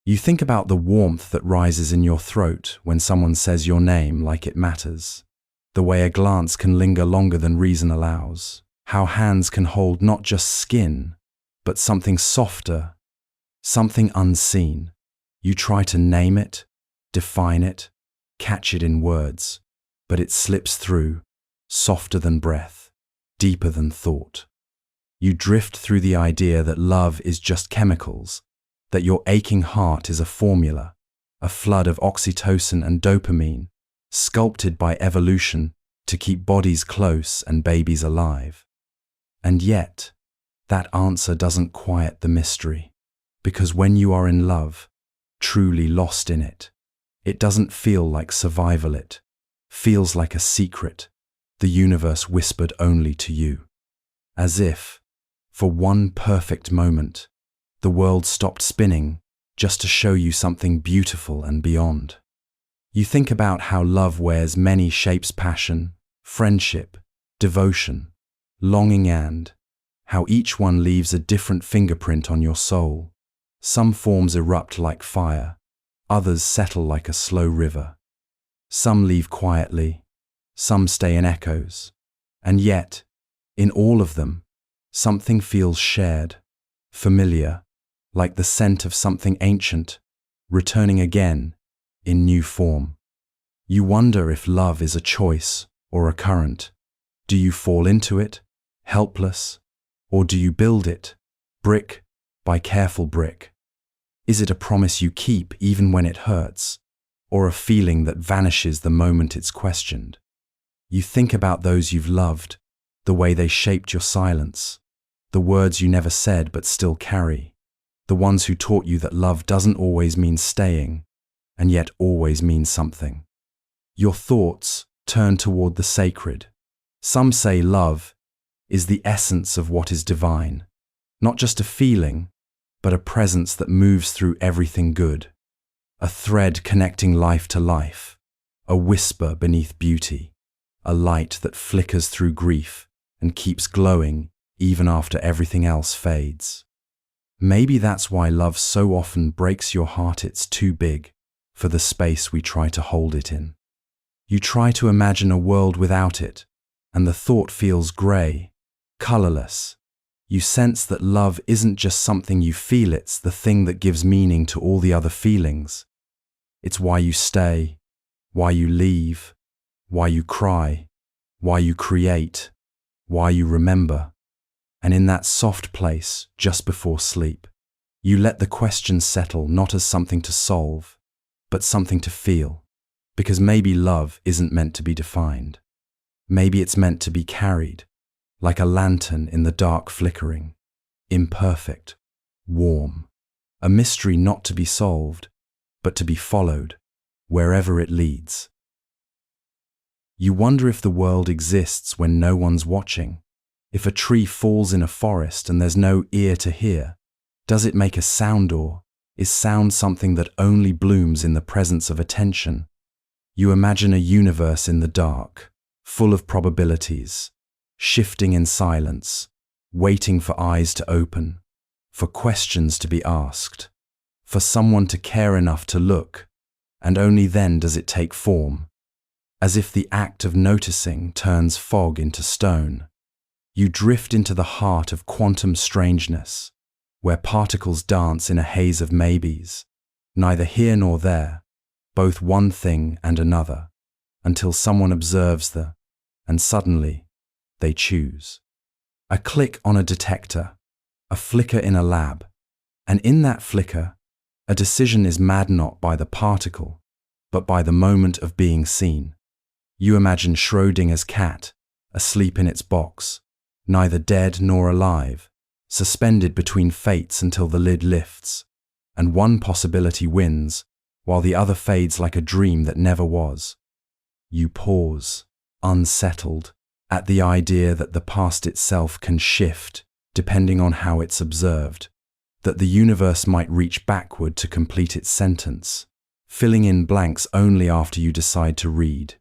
A: You think about the warmth that rises in your throat when someone says your name like it matters, the way a glance can linger longer than reason allows, how hands can hold not just skin, but something softer, something unseen. You try to name it, define it, catch it in words, but it slips through, softer than breath, deeper than thought. You drift through the idea that love is just chemicals, that your aching heart is a formula, a flood of oxytocin and dopamine, sculpted by evolution to keep bodies close and babies alive. And yet, that answer doesn't quiet the mystery, because when you are in love, truly lost in it, it doesn't feel like survival, it feels like a secret the universe whispered only to you. As if, for one perfect moment, the world stopped spinning just to show you something beautiful and beyond. You think about how love wears many shapes: passion, friendship, devotion, longing, and how each one leaves a different fingerprint on your soul. Some forms erupt like fire, others settle like a slow river. Some leave quietly, some stay in echoes. And yet, in all of them, something feels shared, familiar, like the scent of something ancient, returning again in new form. You wonder if love is a choice or a current. Do you fall into it, helpless, or do you build it, brick by careful brick? Is it a promise you keep even when it hurts, or a feeling that vanishes the moment it's questioned? You think about those you've loved, the way they shaped your silence, the words you never said but still carry, the ones who taught you that love doesn't always mean staying, and yet always means something. Your thoughts turn toward the sacred. Some say love is the essence of what is divine, not just a feeling, but a presence that moves through everything good, a thread connecting life to life, a whisper beneath beauty, a light that flickers through grief and keeps glowing even after everything else fades. Maybe that's why love so often breaks your heart. It's too big for the space we try to hold it in. You try to imagine a world without it, and the thought feels grey, colourless. You sense that love isn't just something you feel, it's the thing that gives meaning to all the other feelings. It's why you stay, why you leave, why you cry, why you create, why you remember. And in that soft place, just before sleep, you let the question settle, not as something to solve, but something to feel. Because maybe love isn't meant to be defined. Maybe it's meant to be carried, like a lantern in the dark flickering, imperfect, warm, a mystery not to be solved, but to be followed, wherever it leads. You wonder if the world exists when no one's watching. If a tree falls in a forest and there's no ear to hear, does it make a sound, or is sound something that only blooms in the presence of attention? You imagine a universe in the dark, full of probabilities, shifting in silence, waiting for eyes to open, for questions to be asked, for someone to care enough to look, and only then does it take form, as if the act of noticing turns fog into stone. You drift into the heart of quantum strangeness, where particles dance in a haze of maybes, neither here nor there, both one thing and another, until someone observes and suddenly they choose. A click on a detector, a flicker in a lab, and in that flicker, a decision is made not by the particle, but by the moment of being seen. You imagine Schrödinger's cat, asleep in its box, neither dead nor alive, suspended between fates until the lid lifts, and one possibility wins, while the other fades like a dream that never was. You pause, unsettled, at the idea that the past itself can shift, depending on how it's observed, that the universe might reach backward to complete its sentence, filling in blanks only after you decide to read.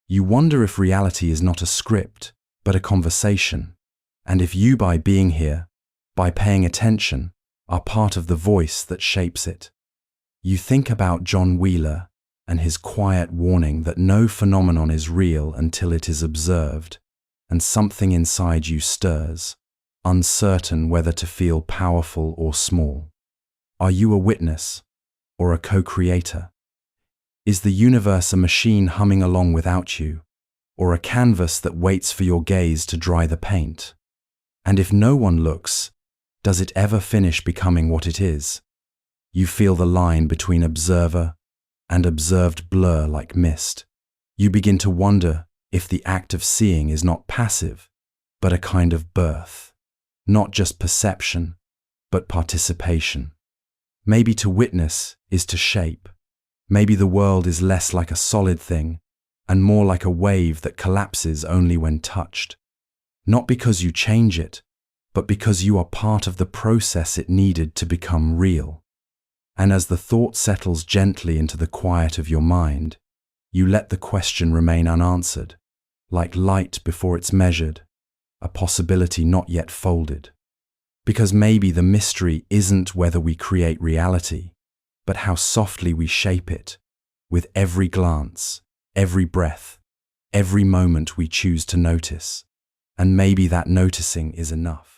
A: You wonder if reality is not a script, but a conversation, and if you, by being here, by paying attention, are part of the voice that shapes it. You think about John Wheeler and his quiet warning that no phenomenon is real until it is observed, and something inside you stirs, uncertain whether to feel powerful or small. Are you a witness or a co-creator? Is the universe a machine humming along without you, or a canvas that waits for your gaze to dry the paint? And if no one looks, does it ever finish becoming what it is? You feel the line between observer and observed blur like mist. You begin to wonder if the act of seeing is not passive, but a kind of birth, not just perception, but participation. Maybe to witness is to shape. Maybe the world is less like a solid thing and more like a wave that collapses only when touched. Not because you change it, but because you are part of the process it needed to become real. And as the thought settles gently into the quiet of your mind, you let the question remain unanswered, like light before it's measured, a possibility not yet folded. Because maybe the mystery isn't whether we create reality, but how softly we shape it, with every glance, every breath, every moment we choose to notice. And maybe that noticing is enough.